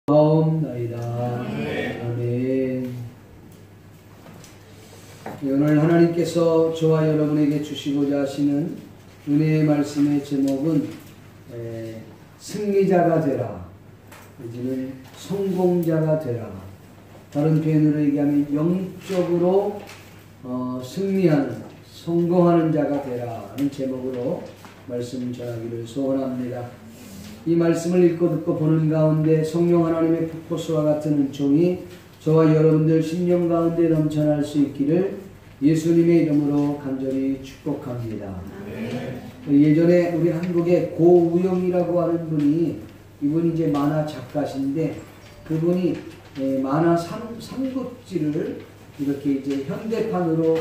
나이다. 아멘. 오늘 하나님께서 저와 여러분에게 주시고자 하시는 은혜의 말씀의 제목은 승리자가 되라, 내지는 성공자가 되라. 다른 표현으로 얘기하면 영적으로 승리하는, 성공하는 자가 되라 하는 제목으로 말씀을 전하기를 소원합니다. 이 말씀을 읽고 듣고 보는 가운데 성령 하나님의 폭포수와 같은 은총이 저와 여러분들 심령 가운데 넘쳐날 수 있기를 예수님의 이름으로 간절히 축복합니다. 예전에 우리 한국의 고우영이라고 하는 분이, 이분이 이제 만화 작가신데, 그분이 만화 삼국지를 이렇게 이제 현대판으로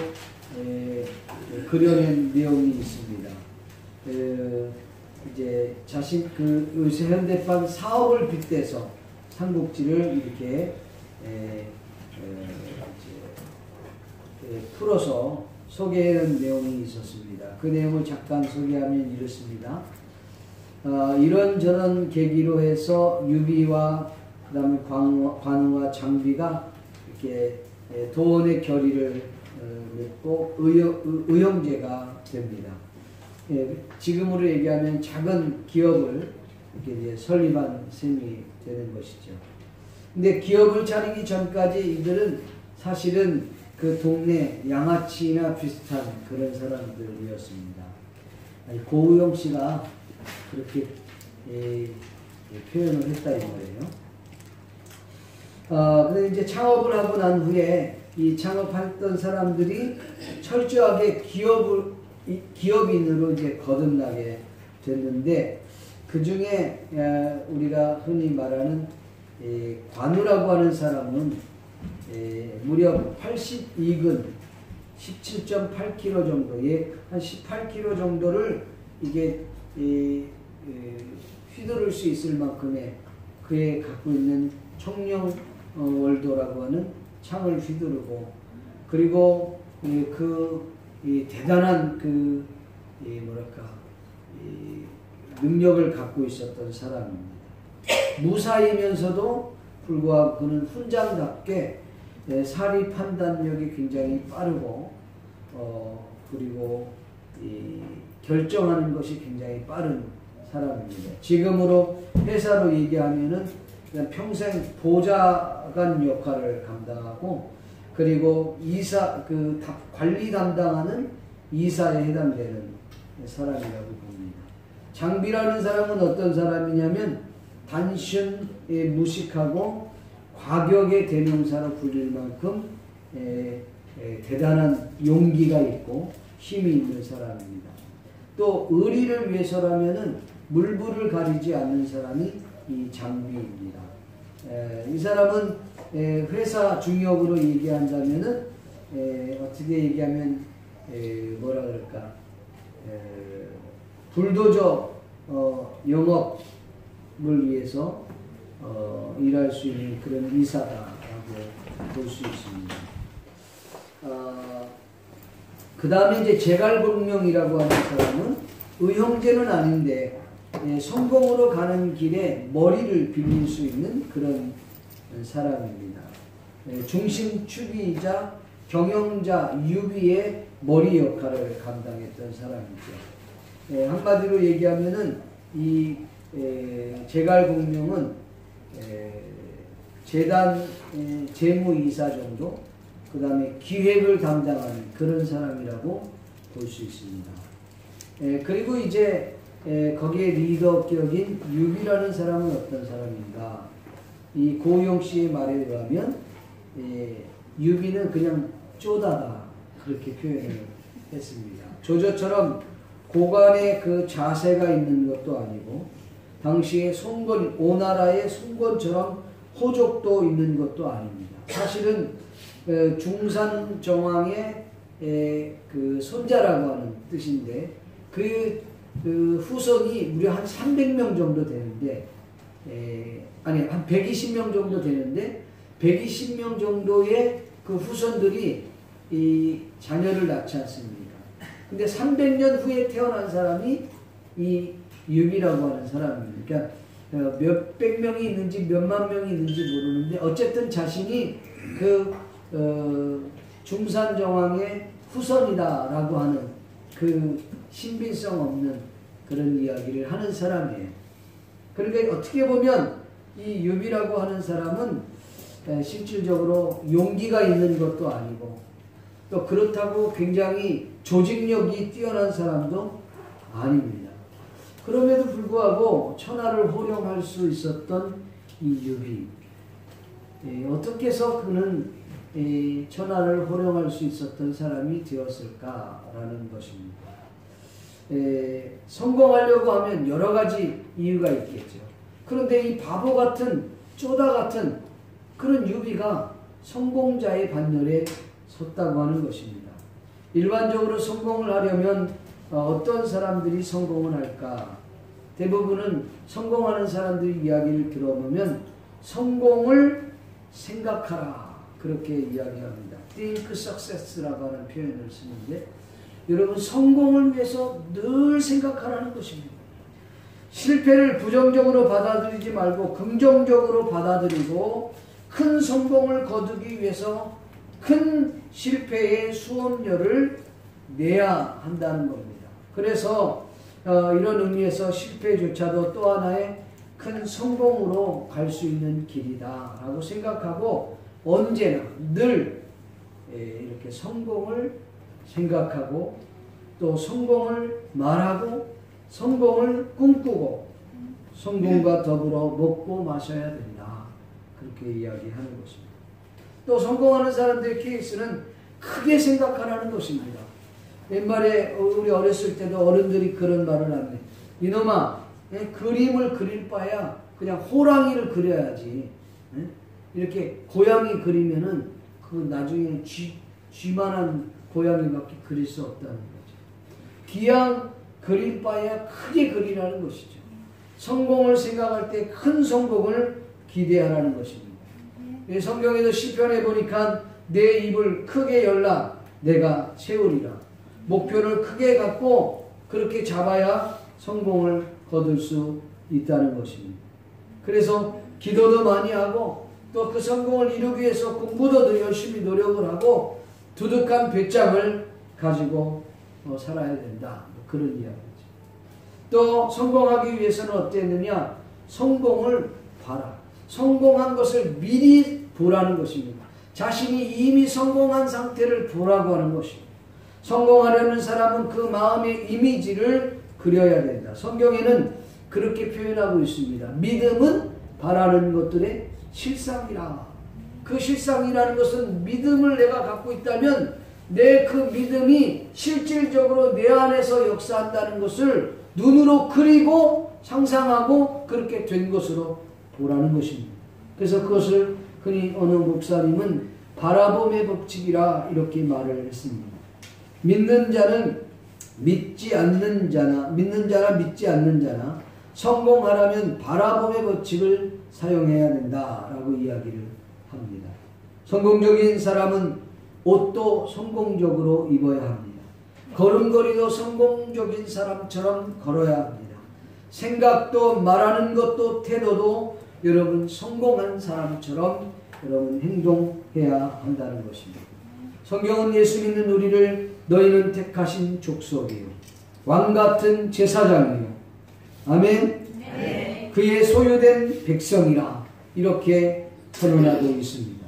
그려낸 내용이 있습니다. 이제 자신 요새 현대판 사업을 빗대서 삼국지를 이렇게 풀어서 소개하는 내용이 있었습니다. 그 내용을 잠깐 소개하면 이렇습니다. 이런저런 계기로 해서 유비와 그 다음에 관우와 장비가 이렇게 도원의 결의를 맺고 의형제가 됩니다. 지금으로 얘기하면 작은 기업을 이렇게 이제 설립한 셈이 되는 것이죠. 근데 기업을 차리기 전까지 이들은 사실은 그 동네 양아치나 비슷한 그런 사람들이었습니다. 고우영 씨가 그렇게 표현을 했다 이 말이에요. 근데 이제 창업을 하고 난 후에 이 창업했던 사람들이 철저하게 기업인으로 이제 거듭나게 됐는데, 그 중에 우리가 흔히 말하는 관우라고 하는 사람은 무려 82근 17.8kg 정도의 한 18kg 정도를 이게 휘두를 수 있을 만큼의 그의 갖고 있는 청룡월도라고 하는 창을 휘두르고, 그리고 이 대단한 능력을 갖고 있었던 사람입니다. 무사이면서도 불구하고 그는 훈장답게 사리 판단력이 굉장히 빠르고, 그리고 결정하는 것이 굉장히 빠른 사람입니다. 지금으로 회사로 얘기하면은 그냥 평생 보좌관 역할을 감당하고, 그리고 관리 담당하는 이사에 해당되는 사람이라고 봅니다. 장비라는 사람은 어떤 사람이냐면 단순히 무식하고 과격의 대명사로 불릴 만큼 대단한 용기가 있고 힘이 있는 사람입니다. 또 의리를 위해서라면은 물불을 가리지 않는 사람이 이 장비입니다. 이 사람은 회사 중역으로 얘기한다면은 어떻게 얘기하면 뭐라 그럴까, 불도저 영업을 위해서 일할 수 있는 그런 이사다라고 볼 수 있습니다. 그 다음에 이제 제갈공명이라고 하는 사람은 의형제는 아닌데 성공으로 가는 길에 머리를 빌릴 수 있는 그런 사람입니다. 중심축이자 경영자 유비의 머리 역할을 감당했던 사람이죠. 한마디로 얘기하면은 이 제갈공명은 재단 재무이사 정도, 그 다음에 기획을 담당하는 그런 사람이라고 볼 수 있습니다. 그리고 이제 거기에 리더격인 유비라는 사람은 어떤 사람인가? 이 고우영 씨의 말에 의하면 유비는 그냥 쪼다다, 그렇게 표현을 했습니다. 조조처럼 고관의 그 자세가 있는 것도 아니고, 당시에 송건, 오나라의 송건처럼 호족도 있는 것도 아닙니다. 사실은 중산 정왕의 그 손자라고 하는 뜻인데, 그 후손이 무려 한 300명 정도 되는데, 한 120명 정도 되는데, 120명 정도의 그 후손들이 이 자녀를 낳지 않습니까? 근데 300년 후에 태어난 사람이 이 유비라고 하는 사람입니다. 그러니까 몇백 명이 있는지 몇만 명이 있는지 모르는데 어쨌든 자신이 그 중산정왕의 후손이다라고 하는 그 신빙성 없는 그런 이야기를 하는 사람이에요. 그러니까 어떻게 보면 이 욥이라고 하는 사람은 실질적으로 용기가 있는 것도 아니고 또 그렇다고 굉장히 조직력이 뛰어난 사람도 아닙니다. 그럼에도 불구하고 천하를 호령할 수 있었던 이 욥이 어떻게 해서 그는 천하를 호령할 수 있었던 사람이 되었을까라는 것입니다. 성공하려고 하면 여러 가지 이유가 있겠죠. 그런데 이 바보 같은 쪼다 같은 그런 욥이가 성공자의 반열에 섰다고 하는 것입니다. 일반적으로 성공을 하려면 어떤 사람들이 성공을 할까? 대부분은 성공하는 사람들의 이야기를 들어보면 성공을 생각하라 그렇게 이야기합니다. Think success라고 하는 표현을 쓰는데 여러분 성공을 위해서 늘 생각하라는 것입니다. 실패를 부정적으로 받아들이지 말고 긍정적으로 받아들이고 큰 성공을 거두기 위해서 큰 실패의 수업료를 내야 한다는 겁니다. 그래서 이런 의미에서 실패조차도 또 하나의 큰 성공으로 갈 수 있는 길이다 라고 생각하고 언제나 늘 이렇게 성공을 생각하고 또 성공을 말하고 성공을 꿈꾸고 성공과 더불어 먹고 마셔야 된다. 그렇게 이야기하는 것입니다. 또 성공하는 사람들의 케이스는 크게 생각하라는 것입니다. 옛말에 우리 어렸을 때도 어른들이 그런 말을 하네. 이놈아, 그림을 그릴 바야 그냥 호랑이를 그려야지. 이렇게 고양이 그리면은 그 나중에 쥐만한 고양이밖에 그릴 수 없다는 거죠. 기왕 그릴 바야 크게 그리라는 것이죠. 성공을 생각할 때 큰 성공을 기대하라는 것입니다. 성경에도 시편에 보니까 내 입을 크게 열라 내가 채우리라. 목표를 크게 갖고 그렇게 잡아야 성공을 거둘 수 있다는 것입니다. 그래서 기도도 많이 하고 또 그 성공을 이루기 위해서 공부도 더 열심히 노력을 하고 두둑한 배짱을 가지고 살아야 된다. 그런 이야기죠. 또 성공하기 위해서는 어땠느냐? 성공을 봐라. 성공한 것을 미리 보라는 것입니다. 자신이 이미 성공한 상태를 보라고 하는 것입니다. 성공하려는 사람은 그 마음의 이미지를 그려야 된다. 성경에는 그렇게 표현하고 있습니다. 믿음은 바라는 것들의 실상이라. 그 실상이라는 것은 믿음을 내가 갖고 있다면 내 그 믿음이 실질적으로 내 안에서 역사한다는 것을 눈으로 그리고 상상하고 그렇게 된 것으로 보라는 것입니다. 그래서 그것을 흔히 어느 목사님은 바라봄의 법칙이라 이렇게 말을 했습니다. 믿는 자나 믿지 않는 자나 성공하려면 바라봄의 법칙을 사용해야 된다라고 이야기를 합니다. 성공적인 사람은 옷도 성공적으로 입어야 합니다. 걸음걸이도 성공적인 사람처럼 걸어야 합니다. 생각도 말하는 것도 태도도 여러분 성공한 사람처럼 여러분 행동해야 한다는 것입니다. 성경은 예수 믿는 우리를 너희는 택하신 족속이요 왕같은 제사장이요 아멘. 네. 그의 소유된 백성이라 이렇게 선언하고 있습니다.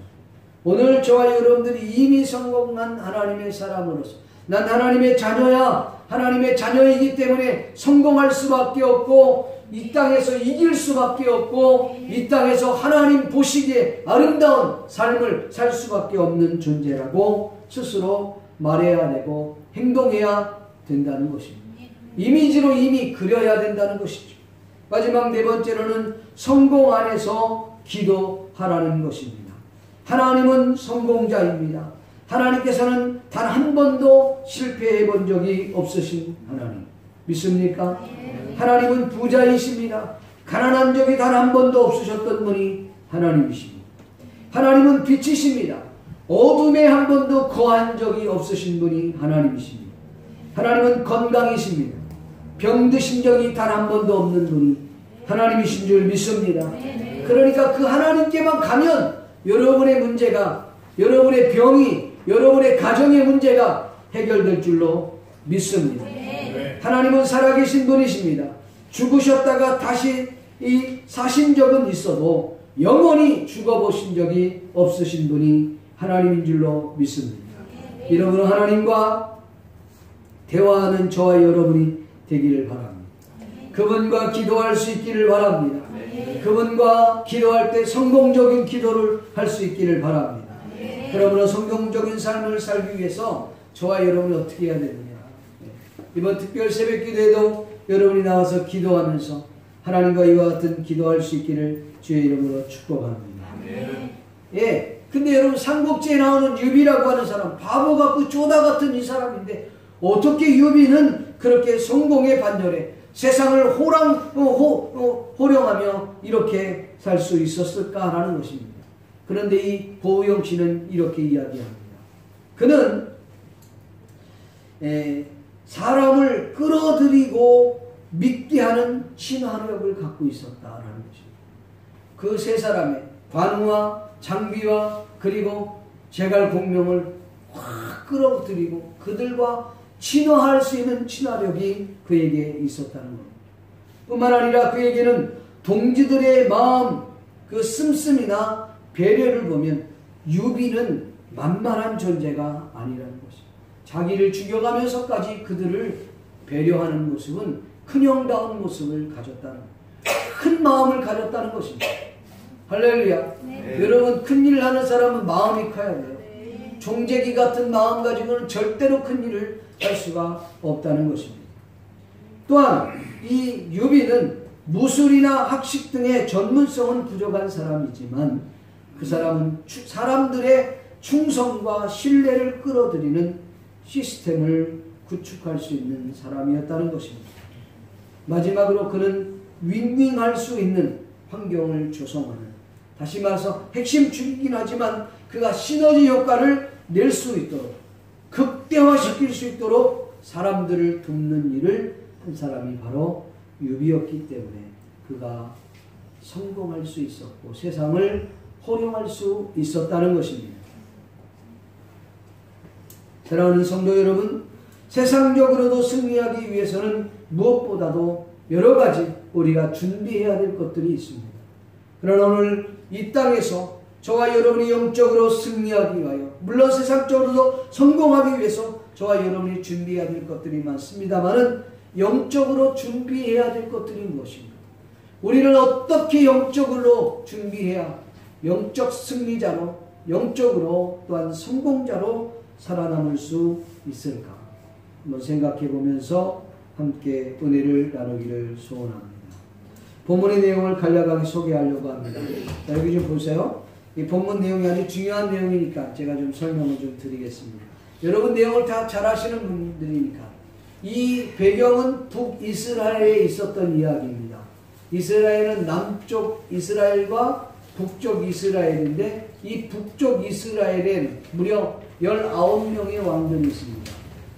오늘 저와 여러분들이 이미 성공한 하나님의 사람으로서 난 하나님의 자녀야. 하나님의 자녀이기 때문에 성공할 수밖에 없고 이 땅에서 이길 수밖에 없고 이 땅에서 하나님 보시기에 아름다운 삶을 살 수밖에 없는 존재라고 스스로 말해야 되고 행동해야 된다는 것입니다. 이미지로 이미 그려야 된다는 것이죠. 마지막 네 번째로는 성공 안에서 기도하라는 것입니다. 하나님은 성공자입니다. 하나님께서는 단 한 번도 실패해 본 적이 없으신 하나님. 믿습니까? 하나님은 부자이십니다. 가난한 적이 단 한 번도 없으셨던 분이 하나님이십니다. 하나님은 빛이십니다. 어둠에 한 번도 거한 적이 없으신 분이 하나님이십니다. 하나님은 건강이십니다. 병드신 적이 단 한 번도 없는 분이 하나님이신 줄 믿습니다. 그러니까 그 하나님께만 가면 여러분의 문제가, 여러분의 병이, 여러분의 가정의 문제가 해결될 줄로 믿습니다. 하나님은 살아계신 분이십니다. 죽으셨다가 다시 사신 적은 있어도 영원히 죽어보신 적이 없으신 분이 하나님인 줄로 믿습니다. 이러므로 하나님과 대화하는 저와 여러분이 되기를 바랍니다. 그분과 기도할 수 있기를 바랍니다. 그분과 기도할 때 성공적인 기도를 할 수 있기를 바랍니다. 그러므로 성공적인 삶을 살기 위해서 저와 여러분이 어떻게 해야 되느냐. 이번 특별 새벽 기도에도 여러분이 나와서 기도하면서 하나님과 이와 같은 기도할 수 있기를 주의 이름으로 축복합니다. 예, 근데 여러분 삼국지에 나오는 유비라고 하는 사람, 바보 같고 쪼다 같은 이 사람인데 어떻게 유비는 그렇게 성공의 반열에 세상을 호령하며 이렇게 살 수 있었을까라는 것입니다. 그런데 이 고우영 씨는 이렇게 이야기합니다. 그는 사람을 끌어들이고 믿게 하는 친화력을 갖고 있었다라는 것입니다. 그 세 사람의 관우와 장비와 그리고 제갈공명을 확 끌어들이고 그들과 친화할 수 있는 친화력이 그에게 있었다는 겁니다. 뿐만 아니라 그에게는 동지들의 마음, 그 씀씀이나 배려를 보면 유비는 만만한 존재가 아니라는 것입니다. 자기를 죽여가면서까지 그들을 배려하는 모습은 큰형다운 모습을 가졌다는, 큰 마음을 가졌다는 것입니다. 할렐루야. 네. 여러분, 큰일을 하는 사람은 마음이 커야 돼요. 네. 종재기 같은 마음 가지고는 절대로 큰일을 할 수가 없다는 것입니다. 또한 이 유비는 무술이나 학식 등의 전문성은 부족한 사람이지만 그 사람은 사람들의 충성과 신뢰를 끌어들이는 시스템을 구축할 수 있는 사람이었다는 것입니다. 마지막으로 그는 윈윈할 수 있는 환경을 조성하는, 다시 말해서 핵심축이긴 하지만 그가 시너지 효과를 낼 수 있도록, 극대화시킬 수 있도록 사람들을 돕는 일을 한 사람이 바로 유비였기 때문에 그가 성공할 수 있었고 세상을 호령할 수 있었다는 것입니다. 사랑하는 성도 여러분, 세상적으로도 승리하기 위해서는 무엇보다도 여러 가지 우리가 준비해야 될 것들이 있습니다. 그러나 오늘 이 땅에서 저와 여러분이 영적으로 승리하기 위하여, 물론 세상적으로도 성공하기 위해서 저와 여러분이 준비해야 될 것들이 많습니다만은 영적으로 준비해야 될 것들이 무엇인가? 우리는 어떻게 영적으로 준비해야 영적 승리자로, 영적으로 또한 성공자로 살아남을 수 있을까? 한번 생각해 보면서 함께 은혜를 나누기를 소원합니다. 본문의 내용을 간략하게 소개하려고 합니다. 자, 여기 좀 보세요. 이 본문 내용이 아주 중요한 내용이니까 제가 좀 설명을 좀 드리겠습니다. 여러분 내용을 다 잘 아시는 분들이니까. 이 배경은 북이스라엘에 있었던 이야기입니다. 이스라엘은 남쪽 이스라엘과 북쪽 이스라엘인데 이 북쪽 이스라엘엔 무려 19명의 왕들이 있습니다.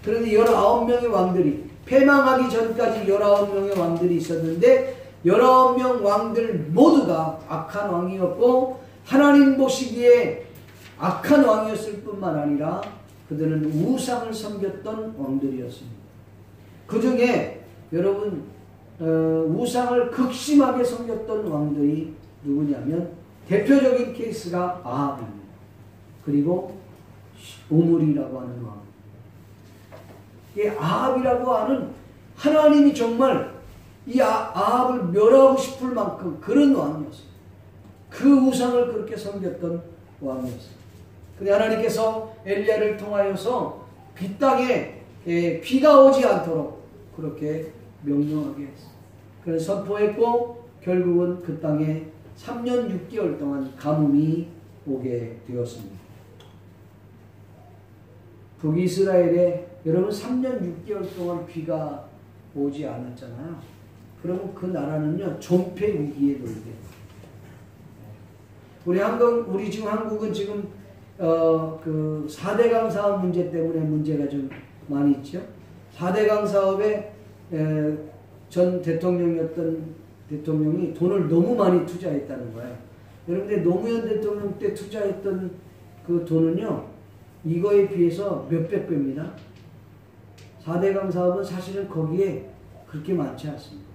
그런데 19명의 왕들이 패망하기 전까지 19명의 왕들이 있었는데 19명 왕들 모두가 악한 왕이었고 하나님 보시기에 악한 왕이었을 뿐만 아니라 그들은 우상을 섬겼던 왕들이었습니다. 그 중에 여러분 우상을 극심하게 섬겼던 왕들이 누구냐면 대표적인 케이스가 아합입니다. 그리고 오므리라고 하는 왕. 이 아합이라고 하는 하나님이 정말 이 아합을 멸하고 싶을 만큼 그런 왕이었어요. 그 우상을 그렇게 섬겼던 왕이었어요. 근데 하나님께서 엘리야를 통하여서 이 땅에 비가 오지 않도록 그렇게 명령하게 했어요. 그래서 선포했고 결국은 그 땅에 3년 6개월 동안 가뭄이 오게 되었습니다. 북이스라엘에 여러분 3년 6개월 동안 비가 오지 않았잖아요. 그러면 그 나라는요 존폐 위기에 놓이게. 우리 지금 한국은 지금 그 4대강 사업 문제 때문에 문제가 좀 많이 있죠. 4대강 사업에 전 대통령이었던 대통령이 돈을 너무 많이 투자했다는 거예요. 여러분들 노무현 대통령 때 투자했던 그 돈은요, 이거에 비해서 몇백 배입니다. 4대강 사업은 사실은 거기에 그렇게 많지 않습니다.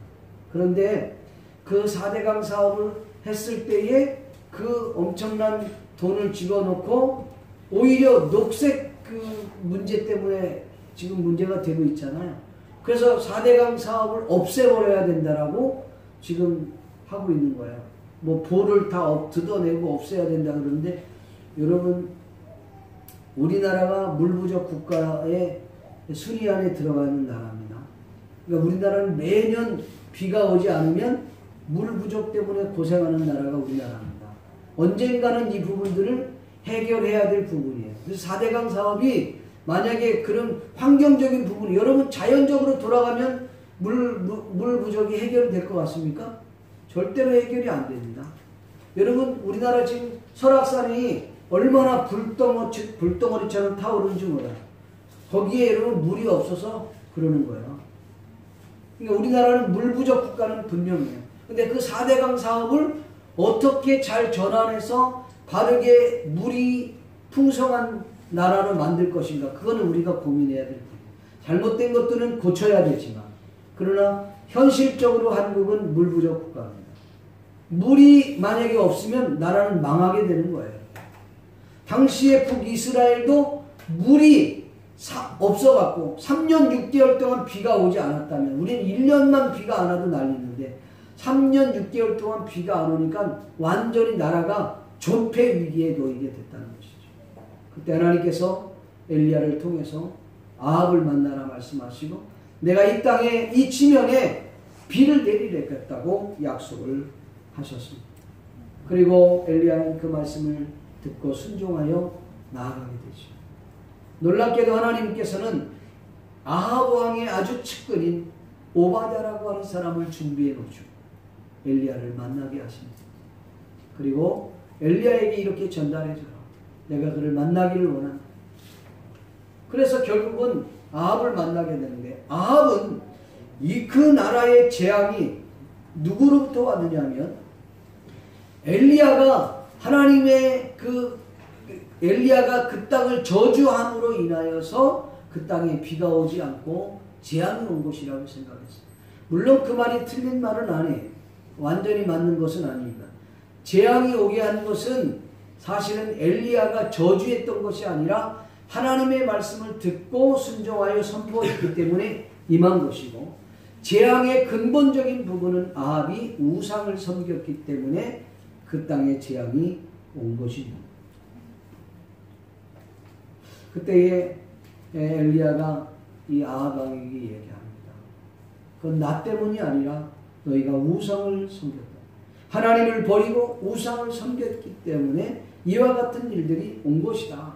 그런데 그 4대강 사업을 했을 때에 그 엄청난 돈을 집어넣고 오히려 녹색 그 문제 때문에 지금 문제가 되고 있잖아요. 그래서 4대강 사업을 없애버려야 된다라고 지금 하고 있는 거예요. 뭐 보를 다 뜯어내고 없애야 된다 그러는데, 여러분, 우리나라가 물 부족 국가의 순위 안에 들어가는 나라입니다. 그러니까 우리나라는 매년 비가 오지 않으면 물 부족 때문에 고생하는 나라가 우리나라입니다. 언젠가는 이 부분들을 해결해야 될 부분이에요. 그래서 4대강 사업이 만약에 그런 환경적인 부분이, 여러분 자연적으로 돌아가면 물 부족이 해결될 것 같습니까? 절대로 해결이 안 됩니다. 여러분, 우리나라 지금 설악산이 얼마나 불덩어리처럼 타오르는지 몰라요. 거기에 여러분 물이 없어서 그러는 거예요. 그러니까 우리나라는 물 부족 국가는 분명해요. 근데 그 4대강 사업을 어떻게 잘 전환해서 바르게 물이 풍성한 나라로 만들 것인가, 그거는 우리가 고민해야 될 거예요. 잘못된 것들은 고쳐야 되지만, 그러나 현실적으로 한국은 물 부족 국가입니다. 물이 만약에 없으면 나라는 망하게 되는 거예요. 당시에 북이스라엘도 물이 없어갖고 3년 6개월 동안 비가 오지 않았다면, 우리는 1년만 비가 안 와도 난리는데 3년 6개월 동안 비가 안 오니까 완전히 나라가 존폐 위기에 놓이게 됐다는 것이죠. 그때 하나님께서 엘리야를 통해서 아합을 만나라 말씀하시고, 내가 이 땅에 이 지면에 비를 내리겠다고 약속을 하셨습니다. 그리고 엘리야는 그 말씀을 듣고 순종하여 나아가게 되죠. 놀랍게도 하나님께서는 아합 왕의 아주 측근인 오바댜라고 하는 사람을 준비해 놓죠. 엘리야를 만나게 하십니다. 그리고 엘리야에게 이렇게 전달해줘라. 내가 그를 만나기를 원한다. 그래서 결국은 아합을 만나게 되는데, 아합은 그 나라의 재앙이 누구로부터 왔느냐면, 엘리야가 엘리야가 그 땅을 저주함으로 인하여서 그 땅에 비가 오지 않고 재앙이 온 것이라고 생각했어요. 물론 그 말이 틀린 말은 아니에요. 완전히 맞는 것은 아닙니다. 재앙이 오게 한 것은 사실은 엘리야가 저주했던 것이 아니라 하나님의 말씀을 듣고 순종하여 선포했기 때문에 임한 것이고, 재앙의 근본적인 부분은 아합이 우상을 섬겼기 때문에 그 땅에 재앙이 온 것입니다. 그때에 엘리야가 이 아합 왕에게 얘기합니다. 그건 나 때문이 아니라 너희가 우상을 섬겼다. 하나님을 버리고 우상을 섬겼기 때문에 이와 같은 일들이 온 것이다.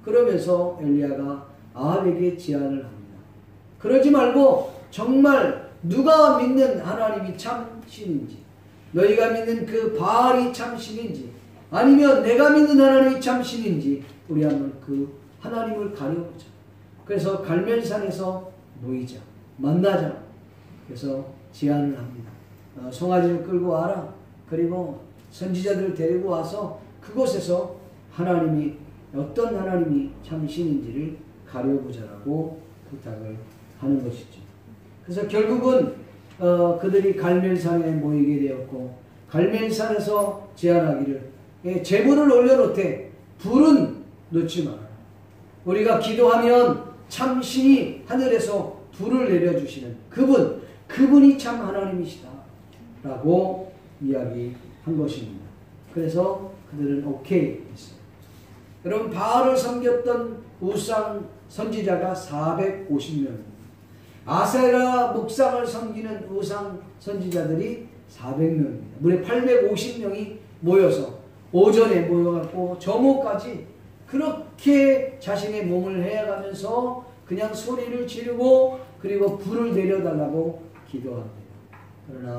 그러면서 엘리야가 아합에게 제안을 합니다. 그러지 말고 정말 누가 믿는 하나님이 참 신인지, 너희가 믿는 그 바알이 참 신인지, 아니면 내가 믿는 하나님이 참 신인지 우리 한번 그 하나님을 가려보자. 그래서 갈멜산에서 모이자, 만나자. 그래서 제안을 합니다. 송아지를 끌고 와라. 그리고 선지자들을 데리고 와서 그곳에서 하나님이 어떤 하나님이 참 신인지를 가려보자라고 부탁을 하는 것이죠. 그래서 결국은 그들이 갈멜산에 모이게 되었고, 갈멜산에서 제안하기를, 제물을 올려놓되 불은 놓지 마라. 우리가 기도하면 참 신이 하늘에서 불을 내려주시는 그분이 참 하나님이시다 라고 이야기한 것입니다. 그래서 그들은 오케이 했어요. 여러분, 바알을 섬겼던 우상 선지자가 450명입니다. 아세라 목상을 섬기는 우상 선지자들이 400명입니다. 무려 850명이 모여서 오전에 모여갖고 정오까지 그렇게 자신의 몸을 해가면서 그냥 소리를 지르고 그리고 불을 내려달라고 기도합니다. 그러나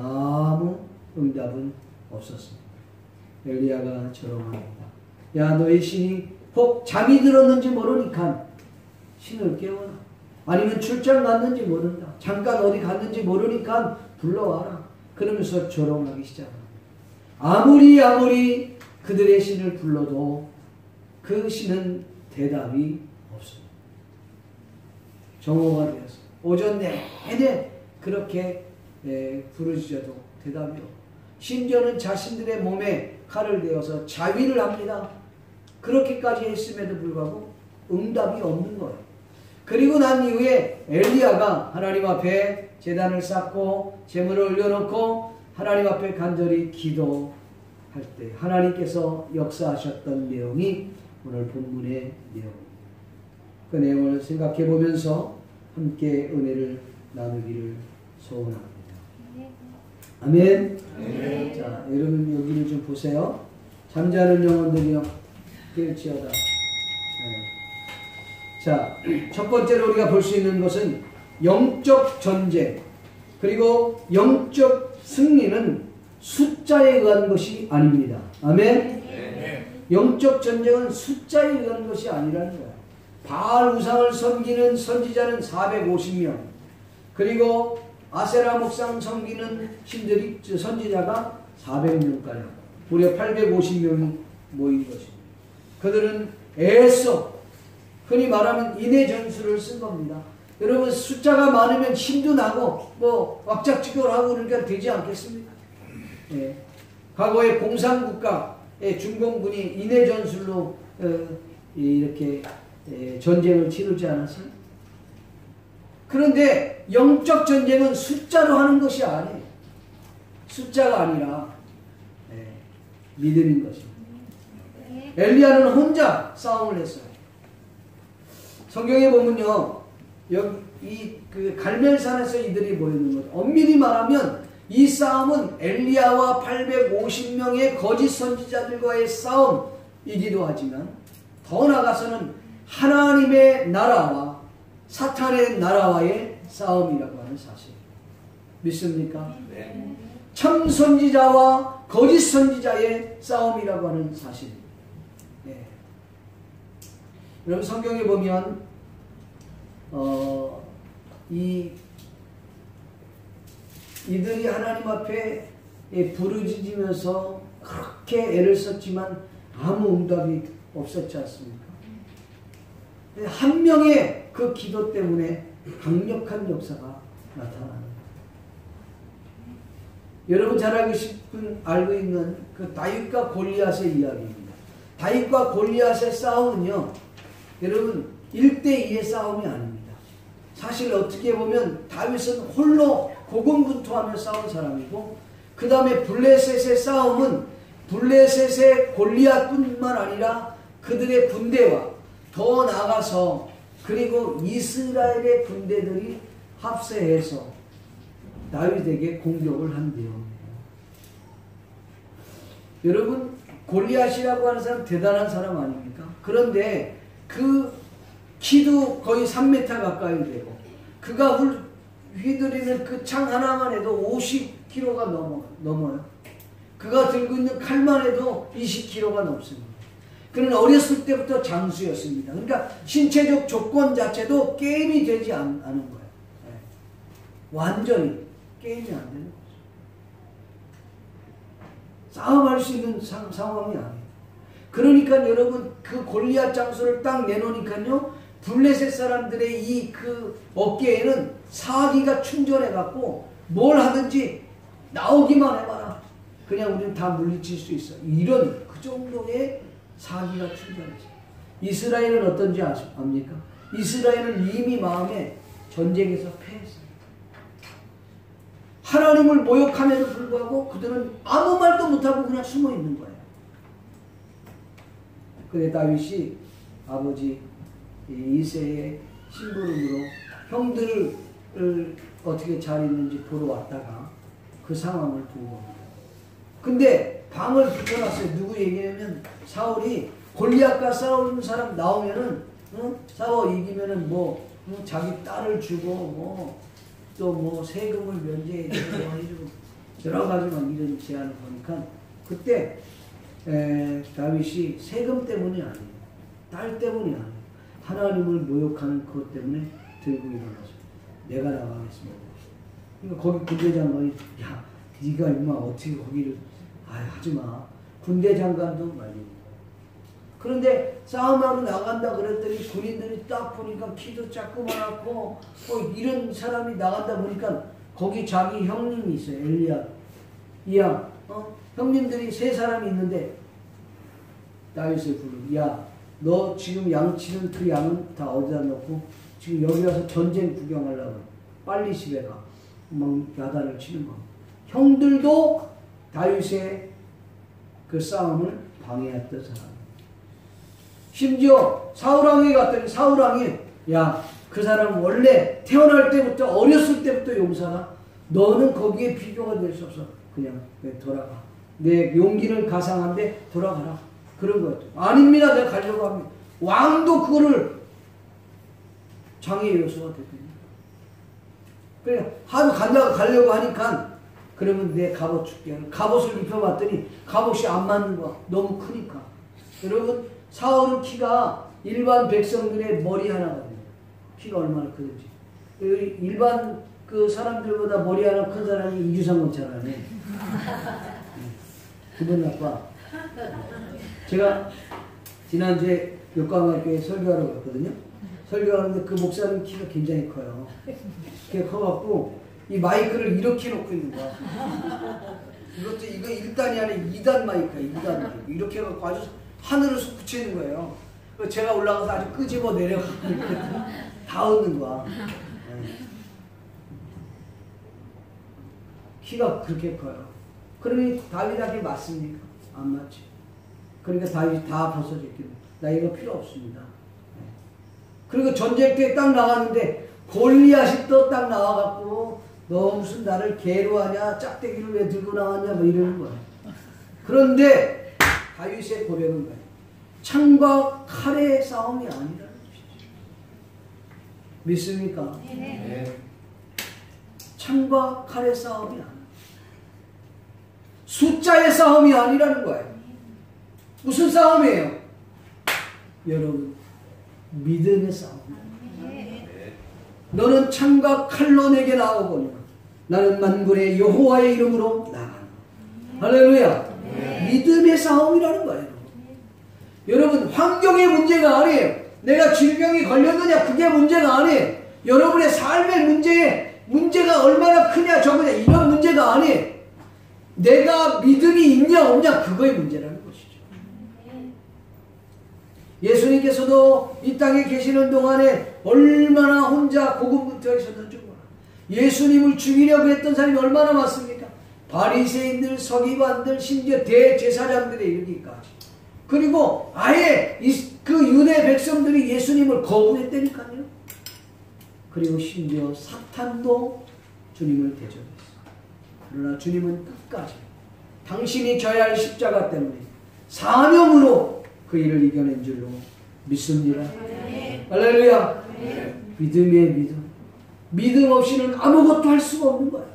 아무 응답은 없었습니다. 엘리야가 저러합니다. 야, 너희 신이 혹 잠이 들었는지 모르니까 신을 깨워라. 아니면 출장 갔는지 모른다. 잠깐 어디 갔는지 모르니까 불러와라. 그러면서 조롱하기 시작합니다. 아무리 그들의 신을 불러도 그 신은 대답이 없습니다. 정오가 되어서 오전 내내 그렇게 부르짖어도 대답이 없고, 심지어는 자신들의 몸에 칼을 대어서 자위를 합니다. 그렇게까지 했음에도 불구하고 응답이 없는 거예요. 그리고 난 이후에 엘리야가 하나님 앞에 제단을 쌓고 제물을 올려놓고 하나님 앞에 간절히 기도할 때 하나님께서 역사하셨던 내용이 오늘 본문의 내용입니다. 그 내용을 생각해 보면서 함께 은혜를 나누기를 소원합니다. 아멘. 네. 자, 여러분 여기를 좀 보세요. 잠자는 영혼들이여 깨울지어다. 자, 첫 번째로 우리가 볼 수 있는 것은 영적 전쟁, 그리고 영적 승리는 숫자에 의한 것이 아닙니다. 아멘. 네. 영적 전쟁은 숫자에 의한 것이 아니라는 거예요. 바알 우상을 섬기는 선지자는 450명, 그리고 아세라 목상 섬기는 신들이 선지자가 400명가량, 무려 850명이 모인 것입니다. 그들은 애써 흔히 말하면 인해 전술을 쓴 겁니다. 여러분 숫자가 많으면 힘도 나고 뭐 왁작지껄하고 그러니까 되지 않겠습니까? 예. 과거에 공산국가의 중공군이 인해 전술로 이렇게 전쟁을 치르지 않았어요? 그런데 영적 전쟁은 숫자로 하는 것이 아니에요. 숫자가 아니라 믿음인 것입니다. 엘리야는 혼자 싸움을 했어요. 성경에 보면요, 여기 그 갈멜산에서 이들이 모이는 것. 엄밀히 말하면 이 싸움은 엘리야와 850명의 거짓 선지자들과의 싸움이기도 하지만 더 나아가서는 하나님의 나라와 사탄의 나라와의 싸움이라고 하는 사실. 믿습니까? 네. 참 선지자와 거짓 선지자의 싸움이라고 하는 사실입니다. 네. 여러분 성경에 보면 이들이 하나님 앞에 부르짖으면서 그렇게 애를 썼지만 아무 응답이 없었지 않습니까? 한 명의 그 기도 때문에 강력한 역사가 나타납니다. 여러분 잘 알고 있는 그 다윗과 골리앗의 이야기입니다. 다윗과 골리앗의 싸움은요, 여러분 1대2의 싸움이 아닙니다. 사실 어떻게 보면 다윗은 홀로 고군분투하며 싸운 사람이고, 그 다음에 블레셋의 싸움은 블레셋의 골리앗뿐만 아니라 그들의 군대와 더 나아가서 그리고 이스라엘의 군대들이 합세해서 다윗에게 공격을 한 내용입니다. 여러분 골리앗이라고 하는 사람 대단한 사람 아닙니까? 그런데 그 키도 거의 3m 가까이 되고 그가 휘두르는 그 창 하나만 해도 50kg가 넘어요. 그가 들고 있는 칼만 해도 20kg가 넘습니다. 그는 어렸을 때부터 장수였습니다. 그러니까 신체적 조건 자체도 게임이 되지 않은 거예요. 완전히 게임이 안 되는 거죠. 싸움할 수 있는 상황이 아니에요. 그러니까 여러분 그 골리앗 장수를 딱 내놓으니까요, 블레셋 사람들의 이 그 어깨에는 사기가 충전해 갖고 뭘 하든지 나오기만 해봐라, 그냥 우리는 다 물리칠 수 있어. 이런 그 정도의 사기가 충전했어요. 이스라엘은 어떤지 압니까? 이스라엘은 이미 마음에 전쟁에서 패했어요. 하나님을 모욕함에도 불구하고 그들은 아무 말도 못하고 그냥 숨어 있는 거예요. 그런데 다윗이 아버지 이새의 심부름으로 형들을 어떻게 잘 있는지 보러 왔다가 그 상황을 보고 옵니다. 근데 방을 붙여놨어요. 누구 얘기냐면 사울이 골리앗과 싸우는 사람 나오면은 싸워 이기면은 뭐 자기 딸을 주고 또 뭐 세금을 면제해주고 해주고 여러 가지 막 이런 제안을 보니까 그때 다윗이 세금 때문이 아니에요. 딸 때문이 아니에요. 하나님을 모욕하는 그것 때문에 들고 일어나서 내가 나가겠습니다. 그러니까 거기 군대장관이 야 네가 임마 어떻게 거기를 하지마. 군대 장관도 말리고. 그런데 싸움하러 나간다 그랬더니 군인들이 딱 보니까 키도 작고만하고 이런 사람이 나간다 보니까 거기 자기 형님이 있어요. 엘리야. 이야 형님들이 3사람이 있는데 다윗을 부르고 야 너 지금 양치는 그 양은 다 어디다 넣고 지금 여기 와서 전쟁 구경하려고 빨리 집에 가. 막 야단을 치는 거. 형들도 다윗의 그 싸움을 방해했던 사람. 심지어 사울왕에게 갔더니 사울왕이 야 그 사람 원래 태어날 때부터 어렸을 때부터 용사가 너는 거기에 비교가 될 수 없어. 그냥 돌아가. 내 용기는 가상한데 돌아가라. 그런 거였죠. 아닙니다. 내가 가려고 합니다. 왕도 그거를 장애의 요소가 됐거든요. 그래 하도 가려고 하니까 그러면 내 갑옷 줄게. 갑옷을 입혀봤더니 갑옷이 안 맞는 거야. 너무 크니까. 여러분 사울은 키가 일반 백성들의 머리 하나거든요. 키가 얼마나 크든지. 일반 그 사람들보다 머리 하나 큰 사람이 이주상권 잘하네. 기분 나빠. 제가 지난주에 역광학교에 설교하러 갔거든요. 설교하는데 그 목사님 키가 굉장히 커요. 그게 커갖고 이 마이크를 이렇게 놓고 있는 거야. 이것도 이거 1단이 아니라 2단 마이크야. 2단 마이크. 이렇게 해갖고 아주 하늘을 쏙 붙이는 거예요. 제가 올라가서 아주 끄집어 내려가고 다 얻는 거야. 키가 그렇게 커요. 그러니 다윗에게 맞습니까? 안 맞지. 그러니까 다윗이 다 벗어졌기로 나 이거 필요 없습니다. 그리고 전쟁 때 딱 나갔는데 골리앗이 또 딱 나와갖고 너 무슨 나를 개로 하냐 짝대기를 왜 들고 나왔냐 뭐 이러는 거야. 그런데 다윗의 고백은 뭐야? 창과 칼의 싸움이 아니라는 것이죠. 믿습니까? 네. 창과 칼의 싸움이 아니야. 숫자의 싸움이 아니라는 거예요. 무슨 싸움이에요? 여러분 믿음의 싸움이에요. 너는 창과 칼로 내게 나오거니와 나는 만군의 여호와의 이름으로 나가노. 할렐루야. 믿음의 싸움이라는 거예요. 여러분 환경의 문제가 아니에요. 내가 질병이 걸렸느냐 그게 문제가 아니에요. 여러분의 삶의 문제가 얼마나 크냐 적으냐 이런 문제가 아니에요. 내가 믿음이 있냐 없냐 그거의 문제라는 것이죠. 예수님께서도 이 땅에 계시는 동안에 얼마나 혼자 고군분투하게 있었는지 몰라. 예수님을 죽이려고 했던 사람이 얼마나 많습니까? 바리새인들, 서기관들, 심지어 대제사장들에 이르기까지. 그리고 아예 그 유대 백성들이 예수님을 거부했다니까요. 그리고 심지어 사탄도 주님을 대적했어. 그러나 주님은 끝까지 당신이 져야 할 십자가 때문에 사명으로 그 일을 이겨낸 줄로 믿습니다. 할렐루야. 믿음의 믿음. 믿음 없이는 아무것도 할 수가 없는 거예요.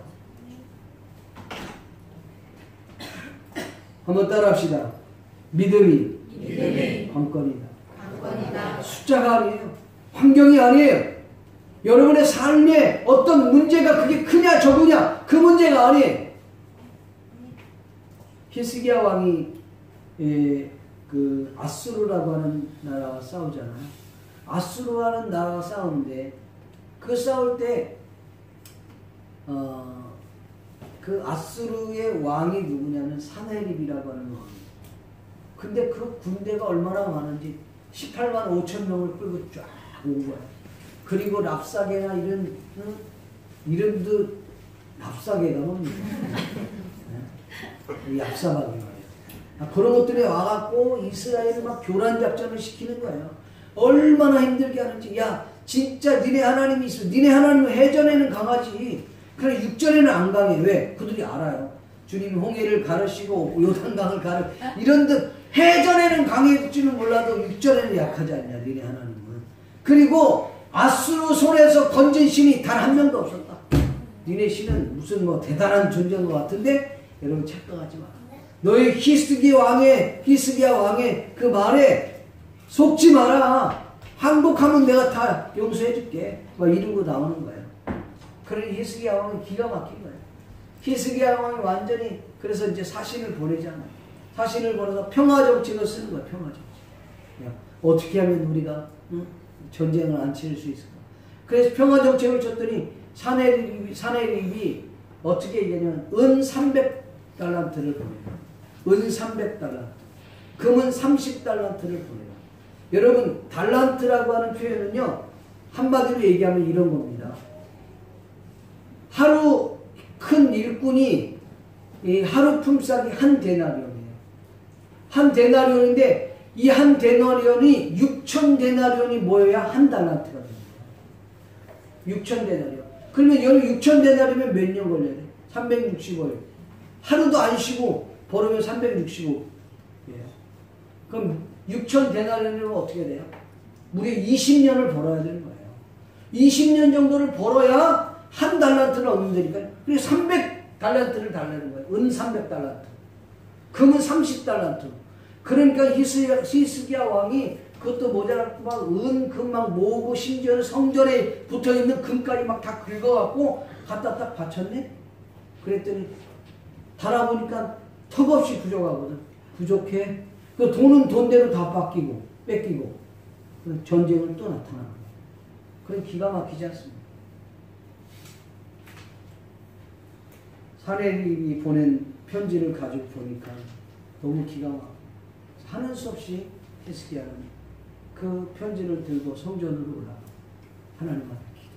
한번 따라합시다. 믿음이 관건이다. 숫자가 아니에요. 환경이 아니에요. 여러분의 삶에 어떤 문제가 그게 크냐 적으냐 그 문제가 아니에요. 히스기야 왕이 그 아수르라고 하는 나라와 싸우잖아요. 아수르라는 나라와 싸우는데 그 싸울 때 그 아수르의 왕이 누구냐면 사네립이라고 하는 왕. 근데 그 군대가 얼마나 많은지 18만 5천 명을 끌고 쫙 온 거야. 그리고 랍사게나 이런 이름도 랍사게가 뭡니까? 얍사박이 말이야. 그런 것들이 와갖고 이스라엘을 막 교란 작전을 시키는 거예요. 얼마나 힘들게 하는지. 야 진짜 니네 하나님이 있어. 니네 하나님은 해전에는 강하지. 그러나 육전에는 안 강해. 왜? 그들이 알아요. 주님이 홍해를 가르시고 요단강을 이런 듯 해전에는 강해질지는 몰라도 육전에는 약하지 않냐 니네 하나님은. 그리고 아수르 손에서 건진 신이 단 한 명도 없었다. 니네 신은 무슨 뭐 대단한 존재인 것 같은데 여러분 착각하지 마라. 너희 히스기야 왕의 그 말에 속지 마라. 항복하면 내가 다 용서해 줄게. 막 이러고 나오는 거예요. 그러니 히스기야 왕은 기가 막힌 거예요. 히스기야 왕이 완전히 그래서 이제 사신을 보내잖아요. 사신을 보내서 평화 정책을 쓰는 거야. 평화 정책. 어떻게 하면 우리가 전쟁을 안 치를 수 있을까? 그래서 평화 정책을 쳤더니 사내립이 어떻게 얘기하냐면 은 300달란트를 보내요. 은 300달란트. 금은 30달란트를 보내요. 여러분 달란트라고 하는 표현은요. 한마디로 얘기하면 이런 겁니다. 하루 큰 일꾼이 이 하루 품삯이 한 데나리온이에요. 한 데나리온인데 이 한 데나리온이 6,000데나리온이 모여야 한 달란트가 됩니다. 6,000데나리온. 그러면 여기 6,000데나리온이면 몇 년 걸려야 돼? 365일. 하루도 안 쉬고 벌으면 365일. 그럼 6,000데나리온이면 어떻게 돼요? 무려 20년을 벌어야 되는 거예요. 20년 정도를 벌어야 한 달란트를 얻는다니까. 그래서 300달란트를 달라는 거예요. 은 300달란트. 금은 30달란트. 그러니까 히스기야 왕이 그것도 모자라고 막 은, 금 막 모으고 심지어는 성전에 붙어있는 금까지 막 다 긁어갖고 갖다 딱 바쳤네? 그랬더니 달아보니까 턱없이 부족하거든. 부족해. 그 돈은 돈대로 다 뺏기고 전쟁을 또 나타나는 거예요. 그런 기가 막히지 않습니까? 사내립이 보낸 편지를 가지고 보니까 너무 기가 막혀. 하는 수 없이 히스기야는 그 편지를 들고 성전으로 올라가 하나님한테 기도.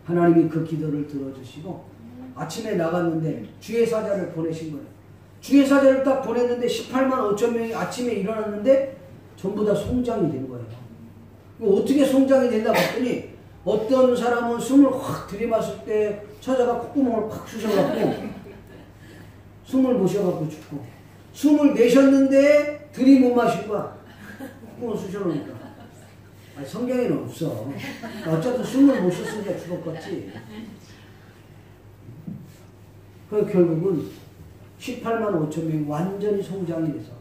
하나님이 그 기도를 들어주시고 아침에 나갔는데 주의 사자를 보내신 거예요. 주의 사자를 딱 보냈는데 18만 5천 명이 아침에 일어났는데 전부 다 송장이 된 거예요. 어떻게 송장이 됐나 봤더니 어떤 사람은 숨을 확 들이마실 때 처자가 콧구멍을 팍 쑤셔갖고 숨을 못 쉬어갖고 죽고, 숨을 내셨는데 들이 못 마실 거야. 콧구멍을 쑤셔놓으니까. 아니, 성경에는 없어. 어쨌든 숨을 못 쉬었으니까 죽었겠지. 그 결국은 18만 5천 명이 완전히 송장이 돼서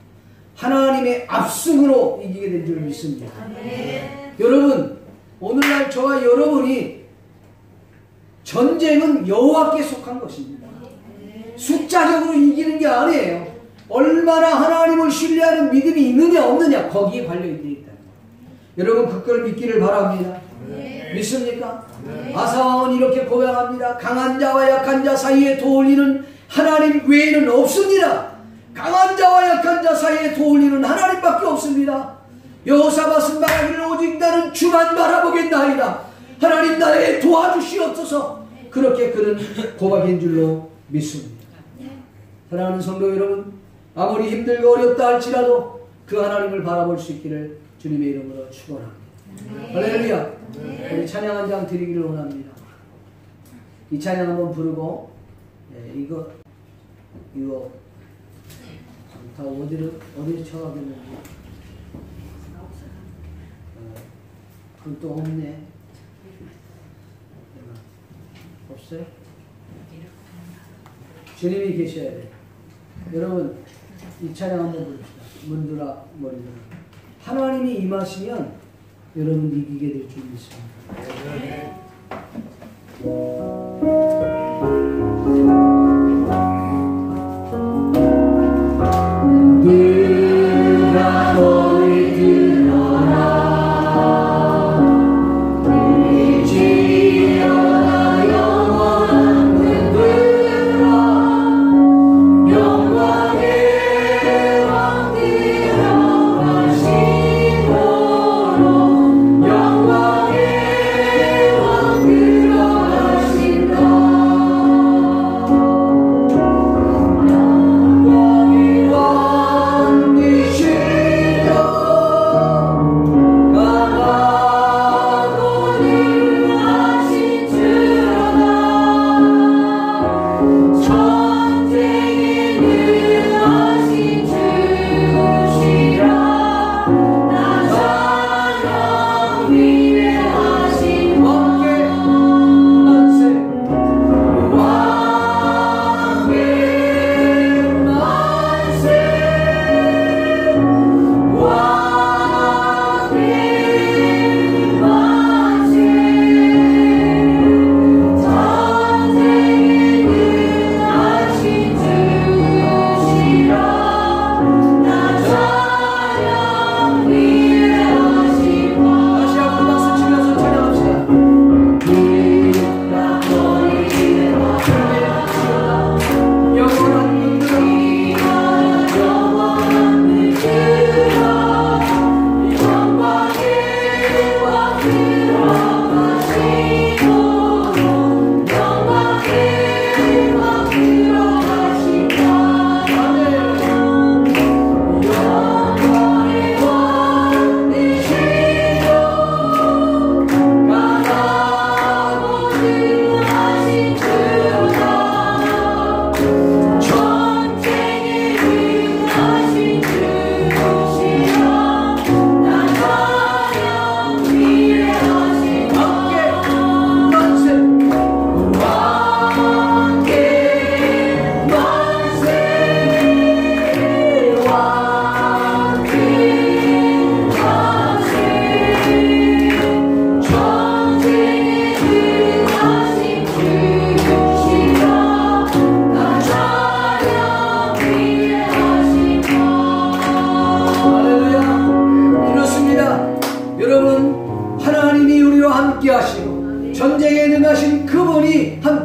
하나님의 압승으로 이기게 된 줄 믿습니다. 여러분, 오늘날 저와 여러분이 전쟁은 여호와께 속한 것입니다. 숫자적으로 이기는 게 아니에요. 얼마나 하나님을 신뢰하는 믿음이 있느냐 없느냐 거기에 관련되어 있다. 여러분 그걸 믿기를 바랍니다. 믿습니까? 아사왕은 이렇게 고백합니다. 강한 자와 약한 자 사이에 도울리는 하나님 외에는 없습니다. 강한 자와 약한 자 사이에 도울리는 하나님밖에 없습니다. 여호사밧은 말하기를 오직 나는 주만 바라보겠나이다. 하나님 나를 도와주시옵소서. 그렇게 그는 고백인 줄로 믿습니다. 사랑하는 성도 여러분, 아무리 힘들고 어렵다 할지라도 그 하나님을 바라볼 수 있기를 주님의 이름으로 축원합니다. 할렐루야. 우리 찬양 한 장 드리기를 원합니다. 이 찬양 한번 부르고 이거 다 어디로 쳐가겠는지. 그건 또 없네. 없어요? 주님이 계셔야 돼. 여러분 이 찬양 한번 부릅시다. 문드라 머리들아. 하나님이 임하시면 여러분 이기게 될 줄 믿습니다. 누가 너희 들어라. 영광의 왕 들어가신다.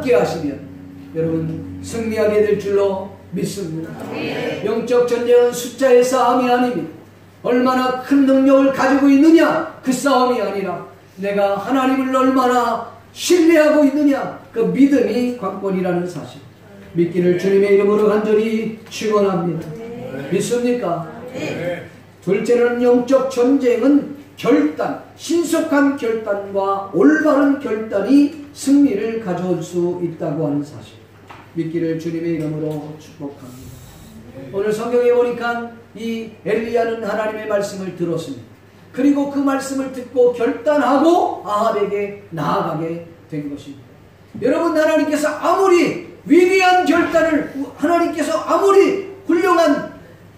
함께 하시면 여러분 승리하게 될 줄로 믿습니다. 영적 전쟁은 숫자의 싸움이 아닙니다. 얼마나 큰 능력을 가지고 있느냐 그 싸움이 아니라 내가 하나님을 얼마나 신뢰하고 있느냐 그 믿음이 관건이라는 사실 믿기를 주님의 이름으로 간절히 축원합니다. 믿습니까? 둘째는 영적 전쟁은 결단, 신속한 결단과 올바른 결단이 승리를 가져올 수 있다고 하는 사실 믿기를 주님의 이름으로 축복합니다. 오늘 성경에 보니까 이 엘리야는 하나님의 말씀을 들었습니다. 그리고 그 말씀을 듣고 결단하고 아합에게 나아가게 된 것입니다. 여러분 하나님께서 아무리 위대한 결단을 하나님께서 아무리 훌륭한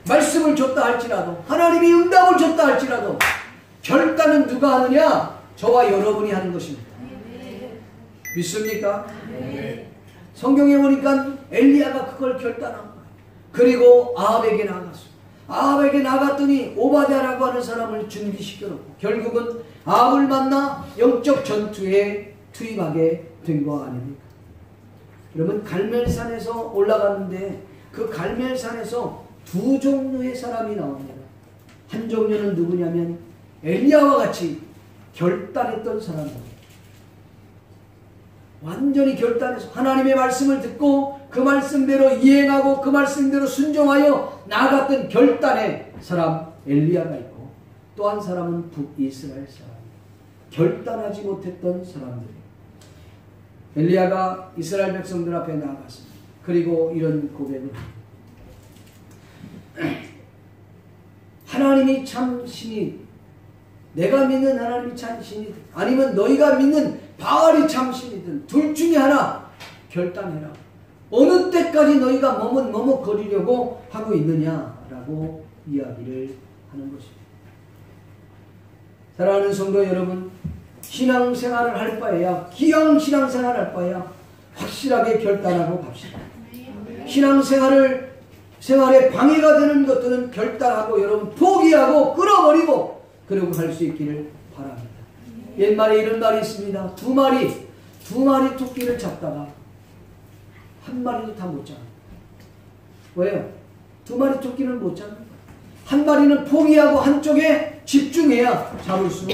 말씀을 줬다 할지라도 하나님이 응답을 줬다 할지라도 결단은 누가 하느냐? 저와 여러분이 하는 것입니다. 믿습니까? 성경에 보니까 엘리야가 그걸 결단한 거예요. 그리고 아합에게 나갔어요. 아합에게 나갔더니 오바댜라고 하는 사람을 준비시켜놓고 결국은 아합을 만나 영적 전투에 투입하게 된 거 아닙니까? 여러분 갈멜산에서 올라갔는데 그 갈멜산에서 두 종류의 사람이 나옵니다. 한 종류는 누구냐면 엘리야와 같이 결단했던 사람입니다. 완전히 결단해서 하나님의 말씀을 듣고 그 말씀대로 이행하고 그 말씀대로 순종하여 나아갔던 결단의 사람 엘리야가 있고 또 한 사람은 북이스라엘 사람 결단하지 못했던 사람들이에요. 엘리야가 이스라엘 백성들 앞에 나아갔습니다. 그리고 이런 고백을 하나님이 참 신이 내가 믿는 하나님이 참 신이든 아니면 너희가 믿는 바알이 참 신이든 둘 중에 하나 결단해라. 어느 때까지 너희가 머뭇거리려고 하고 있느냐라고 이야기를 하는 것입니다. 사랑하는 성도 여러분, 신앙생활을 할 바에야 기왕 신앙생활을 할 바에야 확실하게 결단하고 갑시다. 신앙생활에 방해가 되는 것들은 결단하고 여러분 포기하고 끊어버리고 그러고 갈 수 있기를 바랍니다. 옛말에 이런 말이 있습니다. 두 마리 토끼를 잡다가 한 마리도 다 못 잡는 거예요. 왜요? 두 마리 토끼는 못 잡는 거예요. 한 마리는 포기하고 한쪽에 집중해야 잡을 수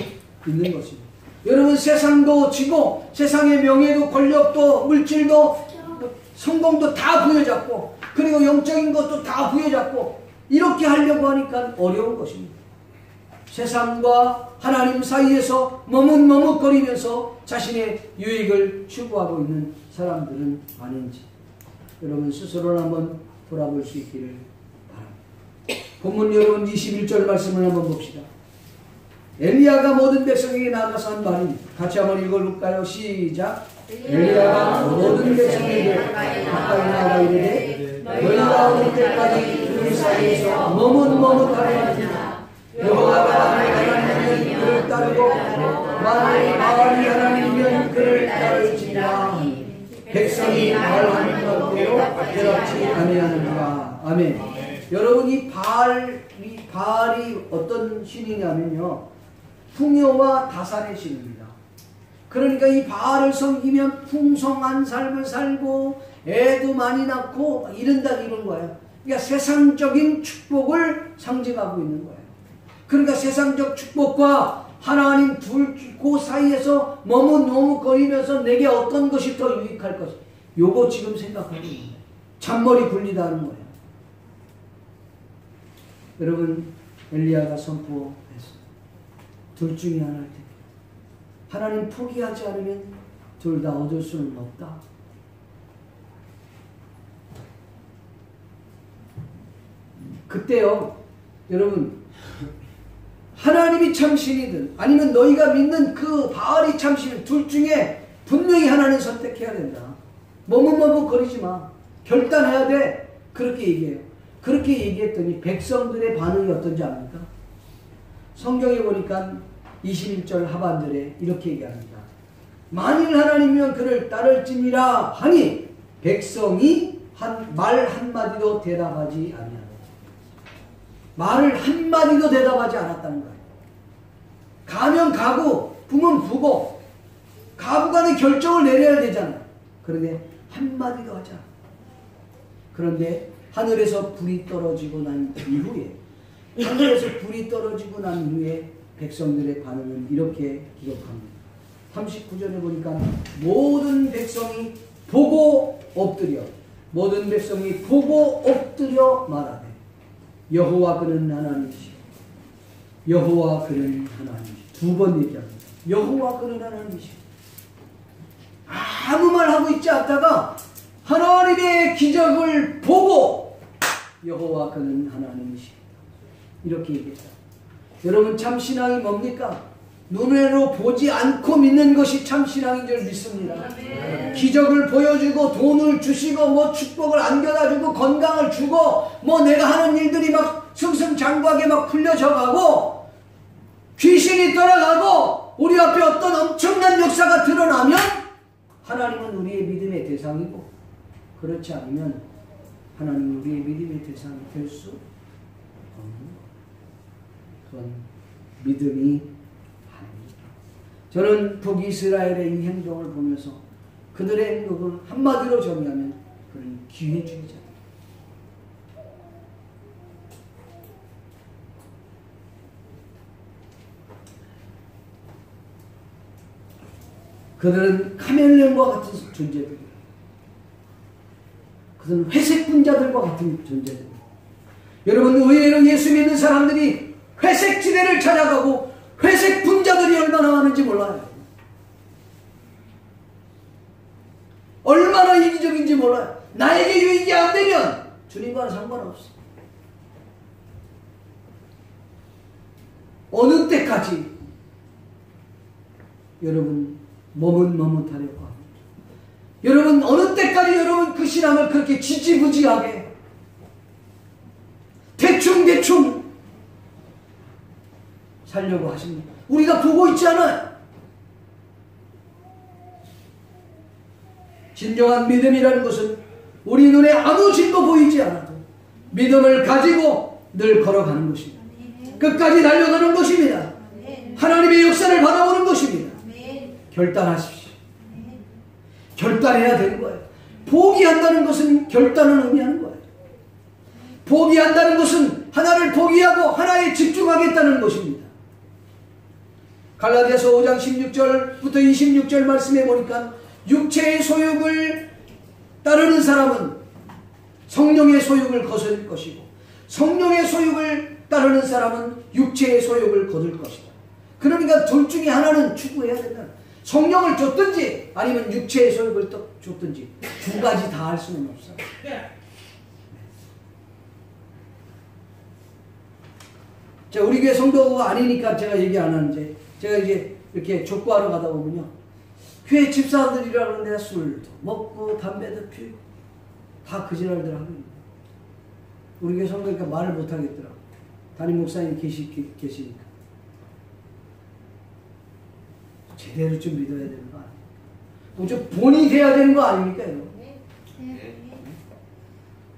있는 것입니다. 여러분 세상도 지고 세상의 명예도 권력도 물질도 성공도 다 부여잡고 그리고 영적인 것도 다 부여잡고 이렇게 하려고 하니까 어려운 것입니다. 세상과 하나님 사이에서 머뭇거리면서 자신의 유익을 추구하고 있는 사람들은 아닌지 여러분 스스로를 한번 돌아볼 수 있기를 바랍니다. 본문 여러분 21절 말씀을 한번 봅시다. 엘리야가 모든 백성에게 나가서 한 말입니다. 같이 한번 읽어볼까요? 시작. 엘리야가 모든 백성에게 가까이 나아가 이르되 너희가 어느 때까지 둘 사이에서 머뭇하느냐 여호와가 하나님이면 그를 따르고 만일 바알이 하나님이면 그를 따를지니라. 백성이 바알하는 것대로 대답지 아니하느니라. 아멘. 여러분 이 바알이 어떤 신이냐면요 풍요와 다산의 신입니다. 그러니까 이 바알을 섬기면 풍성한 삶을 살고 애도 많이 낳고 이런 거예요. 그러니까 세상적인 축복을 상징하고 있는 거예요. 그러니까 세상적 축복과 하나님 그 사이에서 머뭇거리면서 내게 어떤 것이 더 유익할 것이 요거 지금 생각하고 있는 거예요. 잔머리 굴리다 하는 거예요. 여러분 엘리야가 선포했어. 둘 중에 하나일 때 하나님 포기하지 않으면 둘 다 얻을 수는 없다. 그때요 여러분 하나님이 참신이든 아니면 너희가 믿는 그 바알이 참신이든 둘 중에 분명히 하나는 선택해야 된다. 머뭇거리지 마. 결단해야 돼. 그렇게 얘기해요. 그렇게 얘기했더니 백성들의 반응이 어떤지 압니까? 성경에 보니까 21절 하반절에 이렇게 얘기합니다. 만일 하나님이면 그를 따를지니라 하니 백성이 말 한마디도 대답하지 아니하노라. 말을 한마디도 대답하지 않았다는 거예요. 가면 가고 부면 부고 가부간의 결정을 내려야 되잖아요. 그런데 한마디도 하지 않아. 그런데 하늘에서 불이 떨어지고 난 이후에 백성들의 반응은 이렇게 기록합니다. 39절에 보니까 모든 백성이 보고 엎드려 말하되 여호와 그는 하나님이시오. 여호와 그는 하나님이시오. 두 번 얘기합니다. 여호와 그는 하나님이시오. 아무 말 하고 있지 않다가 하나님의 기적을 보고 여호와 그는 하나님이시오. 이렇게 얘기했다. 여러분, 참신앙이 뭡니까? 눈으로 보지 않고 믿는 것이 참신앙인 줄 믿습니다. 기적을 보여주고 돈을 주시고 뭐 축복을 안겨다 주고 건강을 주고 뭐 내가 하는 일들이 막 승승장구하게 막 풀려져 가고 귀신이 떠나가고 우리 앞에 어떤 엄청난 역사가 드러나면 하나님은 우리의 믿음의 대상이고, 그렇지 않으면 하나님은 우리의 믿음의 대상이 될 수 없는 그런 믿음이 아닙니다. 저는 북이스라엘의 이 행동을 보면서 그들의 행동을 한마디로 정의하면 그는 기회주의자입니다. 그들은 카멜레온과 같은 존재들이에요. 그들은 회색 분자들과 같은 존재들이에요. 여러분, 의외로 예수 믿는 사람들이 회색 지대를 찾아가고 회색 분자들이 얼마나 많은지 몰라요. 얼마나 이기적인지 몰라요. 나에게 유익이 안 되면 주님과는 상관없어. 어느 때까지 여러분 머뭇머뭇하려고 합니다. 여러분, 어느 때까지 여러분 그 신앙을 그렇게 지지부지하게 대충 살려고 하십니까? 우리가 보고 있지 않아요? 진정한 믿음이라는 것은 우리 눈에 아무 증거 보이지 않아도 믿음을 가지고 늘 걸어가는 것입니다. 끝까지 달려가는 것입니다. 하나님의 역사를 바라보는 것입니다. 결단하십시오. 결단해야 되는 거예요. 포기한다는 것은 결단을 의미하는 거예요. 포기한다는 것은 하나를 포기하고 하나에 집중하겠다는 것입니다. 갈라디아서 5장 16절부터 26절 말씀해 보니까 육체의 소욕을 따르는 사람은 성령의 소욕을 거스릴 것이고, 성령의 소욕을 따르는 사람은 육체의 소욕을 거둘 것이다. 그러니까 둘 중에 하나는 추구해야 된다. 성령을 줬든지 아니면 육체의 소욕을 줬든지 두 가지 다 할 수는 없어요. 자, 우리 교회 성도가 아니니까 제가 얘기 안 하는데, 제가 이제 이렇게 족구하러 가다 보면요, 교회 집사람들이라고 내가 술도 먹고 담배도 피우고 다 그 지랄들 하고 있는 거예요. 우리 교회 성도니까 말을 못 하겠더라고. 담임 목사님 계시니까. 제대로 좀 믿어야 되는 거 아닙니까? 뭐 좀 본이 돼야 되는 거 아닙니까, 여러분?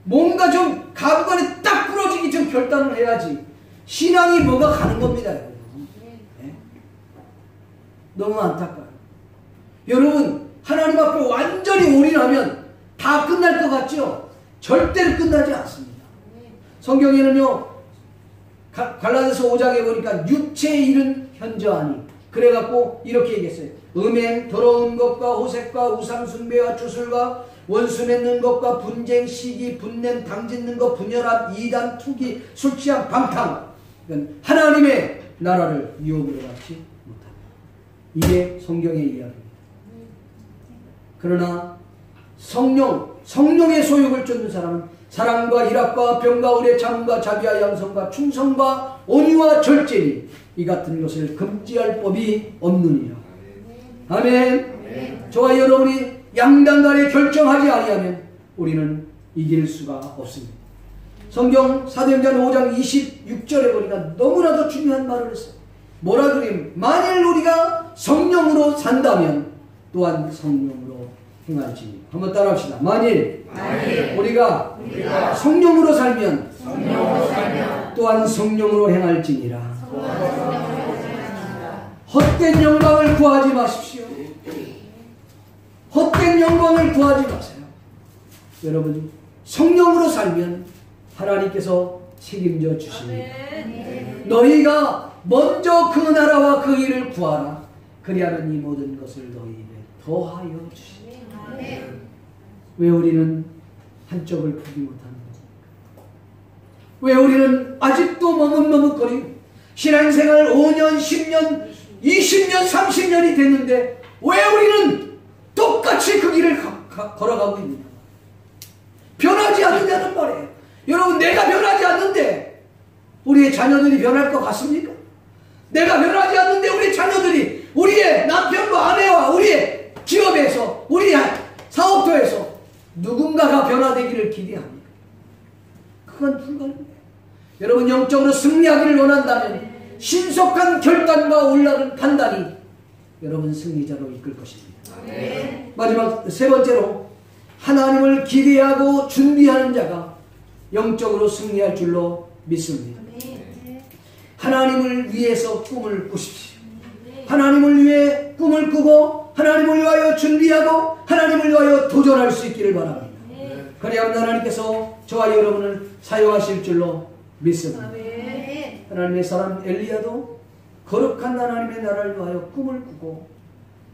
뭔가 좀 가부간에 딱 부러지기 좀 결단을 해야지 신앙이 뭐가 가는 겁니다, 여러분. 네? 너무 안타까워요. 여러분, 하나님 앞에 완전히 올인하면 다 끝날 것 같죠? 절대로 끝나지 않습니다. 성경에는요, 갈라디아서 5장에 보니까 육체의 일은 현저하니, 그래갖고 이렇게 얘기했어요. 음행, 더러운 것과 호색과 우상숭배와 주술과 원수 맺는 것과 분쟁, 시기, 분냄, 당짓는 것, 분열함, 이단, 투기, 술 취함, 방탕. 그러니까 하나님의 나라를 유업으로 받지 못한다. 이게 성경의 이야기입니다. 그러나 성령의 소욕을 쫓는 사람은 사랑과 희락과 병과 의뢰, 참음과 자비와 양성과 충성과 온유와 절제니 이 같은 것을 금지할 법이 없느니라. 아멘. 저와 여러분이 양단간에 결정하지 아니하면 우리는 이길 수가 없습니다. 성경 사도행전 5장 26절에 보니까 너무나도 중요한 말을 했어요. 뭐라 그러면 만일 우리가 성령으로 산다면 또한 성령으로 행할지니. 한번 따라합시다. 만일 우리가 성령으로 살면 또한 성령으로 행할지니라. 헛된 영광을 구하지 마십시오. 헛된 영광을 구하지 마세요. 여러분, 성령으로 살면 하나님께서 책임져 주십니다. 너희가 먼저 그 나라와 그 일을 구하라. 그리하면 이 모든 것을 너희에게 더하여 주시리라. 왜 우리는 한쪽을 보지 못하는가? 왜 우리는 아직도 머뭇머뭇거리고 신앙생활 5년, 10년, 20년, 30년이 됐는데 왜 우리는 똑같이 그 길을 걸어가고 있느냐? 변하지 않는다는 말이에요. 여러분, 내가 변하지 않는데 우리의 자녀들이 변할 것 같습니까? 내가 변하지 않는데 우리 자녀들이 우리의 남편과 아내와 우리의 기업에서 우리의 사업토에서 누군가가 변화되기를 기대합니다. 그건 불가능해요. 여러분, 영적으로 승리하기를 원한다면 신속한 결단과 올바른 판단이 여러분 승리자로 이끌 것입니다. 마지막 세 번째로, 하나님을 기대하고 준비하는 자가 영적으로 승리할 줄로 믿습니다. 하나님을 위해서 꿈을 꾸십시오. 하나님을 위해 꿈을 꾸고 하나님을 위하여 준비하고 하나님을 위하여 도전할 수 있기를 바랍니다. 그래야 하나님께서 저와 여러분을 사용하실 줄로 믿습니다. 하나님의 사람 엘리야도 거룩한 하나님의 나라를 위하여 꿈을 꾸고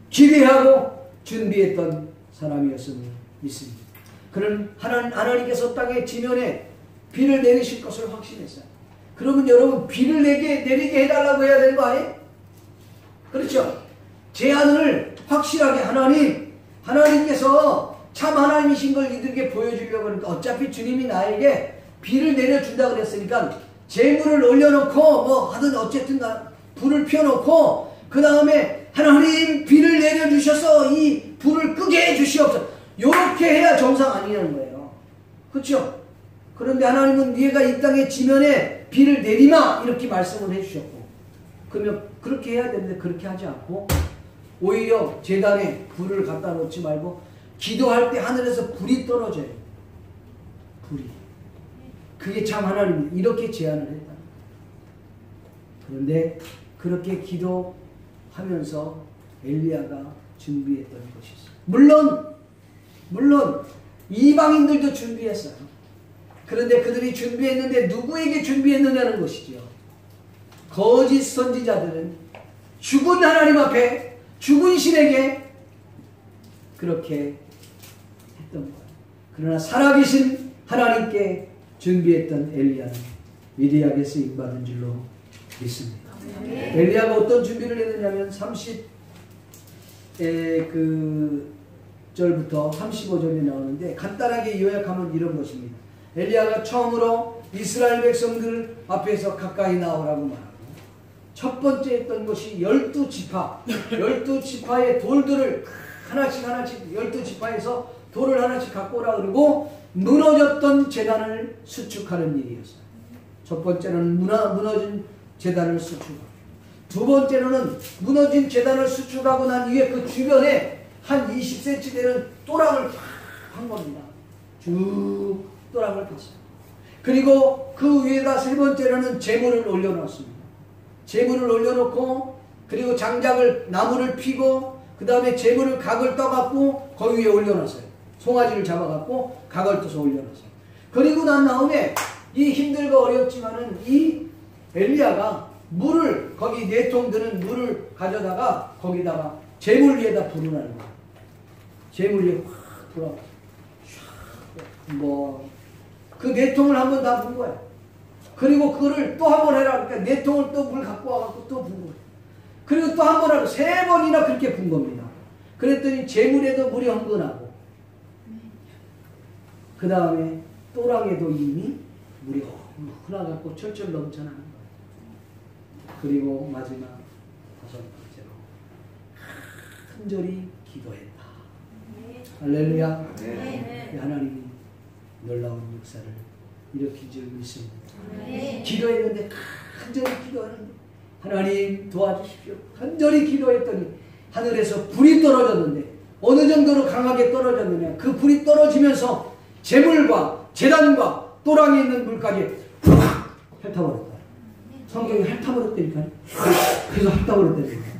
기대하고 준비했던 사람이었음을 믿습니다. 그는 하나님께서 땅의 지면에 비를 내리실 것을 확신했어요. 그러면 여러분, 비를 내리게 해달라고 해야 되는 거 아니에요? 그렇죠? 제안을 확실하게 하나님께서 참 하나님이신 걸 이들에게 보여주려고 하니까 어차피 주님이 나에게 비를 내려준다 그랬으니까 재물을 올려놓고 뭐 하든 어쨌든 불을 피워놓고 그 다음에 하나님 비를 내려주셔서 이 불을 끄게 해주시옵소서. 이렇게 해야 정상 아니냐는 거예요. 그렇죠? 그런데 하나님은 네가 이 땅의 지면에 비를 내리마 이렇게 말씀을 해주셨고, 그러면 그렇게 해야 되는데 그렇게 하지 않고 오히려 제단에 불을 갖다 놓지 말고 기도할 때 하늘에서 불이 떨어져요. 불이. 그게 참 하나님이 이렇게 제안을 했다. 그런데 그렇게 기도하면서 엘리야가 준비했던 것이 있어요. 물론 이방인들도 준비했어요. 그런데 그들이 준비했는데 누구에게 준비했느냐는 것이죠. 거짓 선지자들은 죽은 하나님 앞에 죽은 신에게 그렇게 했던 거예요. 그러나 살아계신 하나님께 준비했던 엘리야는 위대하게 쓰임받은 줄로 믿습니다. 엘리야가 어떤 준비를 했느냐면 30절부터 35절에 나오는데 간단하게 요약하면 이런 것입니다. 엘리야가 처음으로 이스라엘 백성들 앞에서 가까이 나오라고 말하고, 첫 번째 했던 것이 12지파의 돌들을 하나씩 12지파에서 돌을 하나씩 갖고 오라 그러고 무너졌던 제단을 수축하는 일이었어요. 첫 번째는 무너진 제단을 수축하고, 두 번째로는 무너진 제단을 수축하고 난 이후에 그 주변에 한 20cm 되는 또랑을 한 겁니다. 쭉 또랑을 폈어요. 그리고 그 위에다 세 번째로는 재물을 올려놓았습니다. 재물을 올려놓고 그리고 나무를 피고 그 다음에 재물을 각을 떠갖고 거기 위에 올려놨어요. 송아지를 잡아갖고 각을 떠서 올려놨어요. 그리고 난 다음에 이 힘들고 어렵지만은 이 엘리야가 물을 거기 4통 드는 물을 가져다가 거기다가 재물 위에다 불을 하는 거예요. 재물 위에 확 불어. 그 4통을 한 번 다 분 거예요. 그리고 그거를 또 한 번 해라. 그러니까 4통을 또 물 갖고 와갖고 또 분 거예요. 그리고 또 한 번 하고 3번이나 그렇게 분 겁니다. 그랬더니 재물에도 물이 흥건하고 그 다음에 또랑에도 이미 물이 흘러갖고 철철 넘쳐나는 거예요. 그리고 마지막 5번째로 간절히 기도했다. 할렐루야. 하나님이 놀라운 역사를 일으킨 줄 믿습니다. 기도했는데 간절히 기도하는데 하나님 도와주십시오. 간절히 기도했더니 하늘에서 불이 떨어졌는데 어느 정도로 강하게 떨어졌느냐, 그 불이 떨어지면서 재물과 제단과 또랑에 있는 물까지 팍 핥아버렸다. 성경이 핥아버렸다니까요. 그래서 핥아버렸다니까요.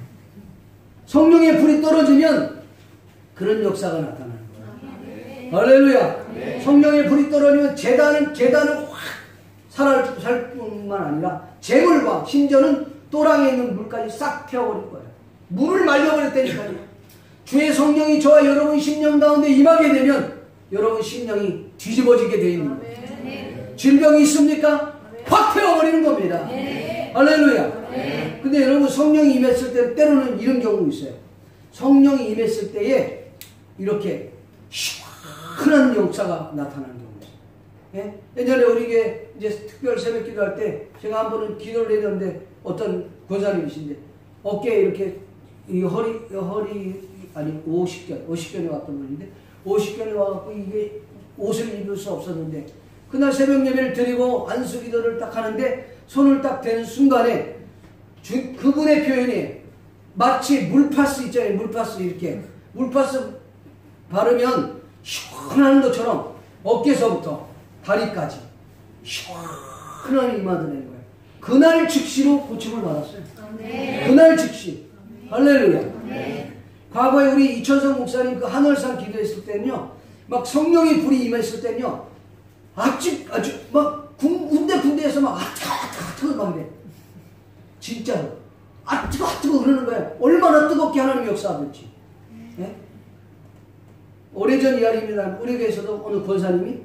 성령의 불이 떨어지면 그런 역사가 나타나는 거예요. 할렐루야. 성령의 불이 떨어지면 계단은 확 살 뿐만 아니라 재물과 심지어는 또랑에 있는 물까지 싹 태워버릴 거예요. 물을 말려버렸다니까요. 주의 성령이 저와 여러분 심령 가운데 임하게 되면 여러분 심령이 뒤집어지게 되어 있는 거예요. 질병이 있습니까? 확 태워버리는 겁니다. 할렐루야. 근데 여러분 성령이 임했을 때 때로는 이런 경우 있어요. 성령이 임했을 때에 이렇게 시원한 역사가 나타나는 경우 있어요. 예? 예전에 우리에게 이제 특별 새벽 기도할 때 제가 한 번은 기도를 했는데 어떤 권사님이신데 어깨에 이렇게 이 허리 아니 50견에 왔던 분인데 50견에 와갖고 이게 옷을 입을 수 없었는데 그날 새벽 예배를 드리고 안수 기도를 딱 하는데 손을 딱 대는 순간에 그분의 표현이 마치 물파스 있잖아요. 물파스 이렇게 물파스 바르면 시원한 것처럼 어깨서부터 다리까지 시원한 임하더라는 거예요. 그날 즉시로 고침을 받았어요. 그날 즉시. 할렐루야. 과거에 우리 이천성 목사님 그 한월산 기도했을 때는요, 막 성령의 불이 임했을 때는요, 아주 막 군데에서 막 뜨거 막 이래. 진짜로. 뜨거 그러는 거예요. 얼마나 뜨겁게 하나님 역사하든지. 예? 오래전 이야기입니다. 우리 교회에서도 어느 권사님이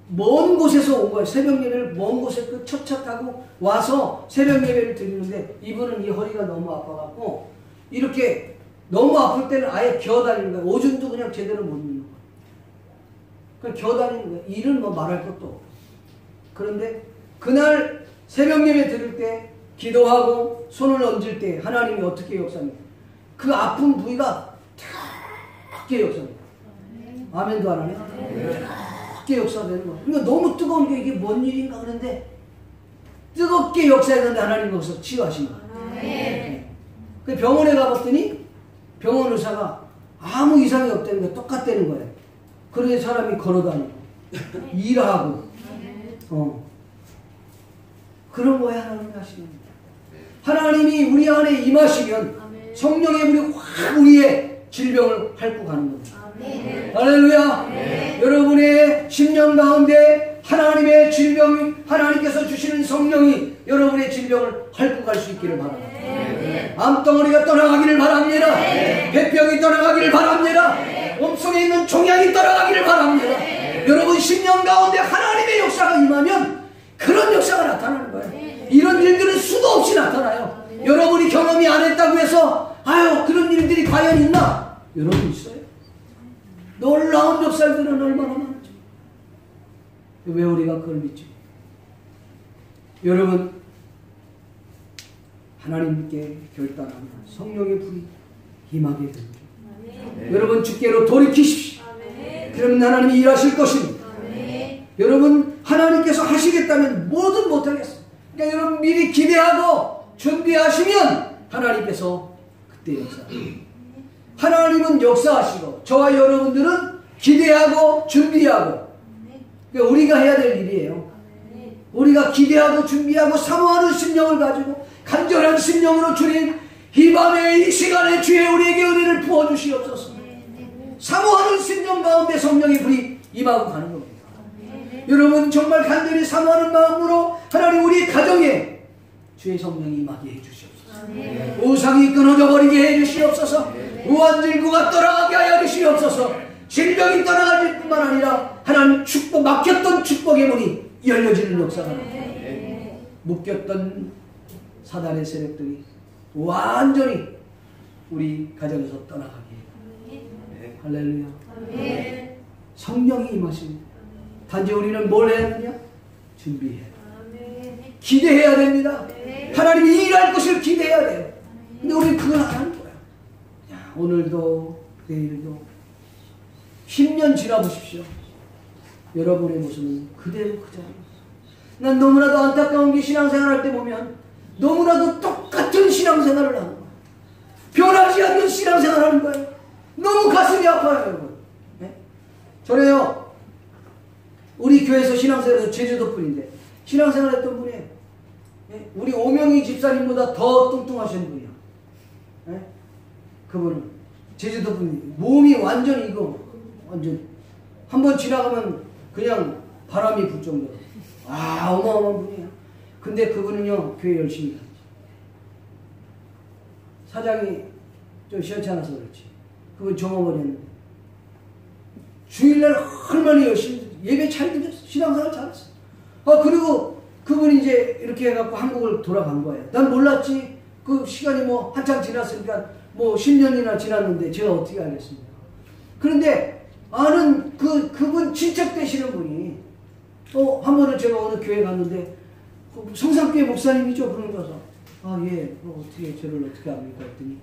먼 곳에서 온 거예요. 새벽 예배를 먼 곳에 그 첫 차 타고 와서 새벽 예배를 드리는데 이분은 이 허리가 너무 아파갖고 이렇게 너무 아플 때는 아예 기어다니는 거예요. 오줌도 그냥 제대로 못 넣는 거예요. 그냥 기어다니는 거예요. 일은 뭐 말할 것도 없고. 그런데 그날 새벽 예배 드릴 때 기도하고 손을 얹을 때 하나님이 어떻게 역사합니까? 그 아픈 부위가 뜨겁게 역사합니다. 아멘도 안 하네? 뜨겁게 역사되는 거예요. 그러니까 너무 뜨거운 게 이게 뭔 일인가 그런데 뜨겁게 역사했는데 하나님 거기서 치유하신 거예요. 그 병원에 가봤더니 병원 의사가 아무 이상이 없다는 게 똑같다는 거예요. 그런데 사람이 걸어다니고 일하고 그런 거에 하나님이 하시는 거예요. 하나님이 우리 안에 임하시면 성령의 불이 확 우리의 질병을 핥고 가는 겁니다. 할렐루야. 여러분의 심령 가운데 하나님의 질병이 하나님께서 주시는 성령이 여러분의 질병을 핥고 갈 수 있기를 바랍니다. 암덩어리가 떠나가기를 바랍니다. 배병이 떠나가기를 바랍니다. 몸속에 있는 종양이 떠나가기를 바랍니다. 여러분 심령 가운데 하나님의 역사가 임하면 그런 역사가 나타나는 거예요. 이런 일들은 수도 없이 나타나요. 여러분이 경험이 안 했다고 해서 아유 그런 일들이 과연 있나? 여러분 있어요. 놀라운 역사들은 얼마나 많죠. 왜 우리가 그걸 믿죠? 여러분 하나님께 결단하면 성령의 불이 임하게 됩니다. 여러분 주께로 돌이키십시오. 그러면 하나님이 일하실 것입니다. 여러분 하나님께서 하시겠다면 뭐든 못하겠어요. 그러니까 여러분 미리 기대하고 준비하시면 하나님께서 그때 역사하십니다. 하나님은 역사하시고 저와 여러분들은 기대하고 준비하고 그러니까 우리가 해야 될 일이에요. 우리가 기대하고 준비하고 사모하는 심령을 가지고 간절한 심령으로 주님 이 밤에 이 시간에 주의 우리에게 은혜를 부어주시옵소서. 사모하는 심령 가운데 성령의 불이 임하고 가는 겁니다. 여러분 정말 간절히 사모하는 마음으로 하나님 우리 가정에 주의 성령이 임하게 해주시옵소서. 우상이 끊어져 버리게 해주시옵소서. 우환질구가 떠나가게 하여 주시옵소서. 질병이 떠나갈 뿐만 아니라 하나님 축복 막혔던 축복의 문이 열려지는 역사가 나옵니다. 묶였던 사단의 세력들이 완전히 우리 가정에서 떠나가게 해요. 할렐루야. 성령이 임하십니다. 단지 우리는 뭘 해야 되냐? 준비해야 돼요. 기대해야 됩니다. 하나님이 일할 것을 기대해야 돼요. 근데 우리는 그걸 안 하는 거야. 오늘도 내일도 10년 지나보십시오. 여러분의 모습은 그대로 그 자리에. 난 너무나도 안타까운 게 신앙생활 할 때 보면 너무나도 똑같은 신앙생활을 하는 거야. 변하지 않는 신앙생활을 하는 거예요. 너무 가슴이 아파요, 여러분. 네? 저래요. 우리 교회에서 신앙생활에서 제주도 분인데 신앙생활 했던 분이에요. 네? 우리 오명희 집사님보다 더 뚱뚱하신 분이야. 네? 그분은 제주도 분이 몸이 완전 이거 완전 한번 지나가면 그냥 바람이 불 정도로 어마어마한 분이에요. 근데 그분은요 교회 열심히 다니죠. 사장이 좀 시원치 않아서 그렇지. 그분 정어버렸는데 주일날 얼마나 열심히 예배 잘 드렸어. 신앙생활 잘했어. 그리고 그분이 이제 이렇게 해갖고 한국을 돌아간 거예요. 난 몰랐지. 그 시간이 뭐 한참 지났으니까 뭐 10년이나 지났는데 제가 어떻게 알겠습니까? 그런데 아는 그분 친척되시는 분이 한 번은 제가 어느 교회 갔는데 성산교회 목사님이죠. 그런 거서 예, 어떻게 저를 어떻게 압니까? 했더니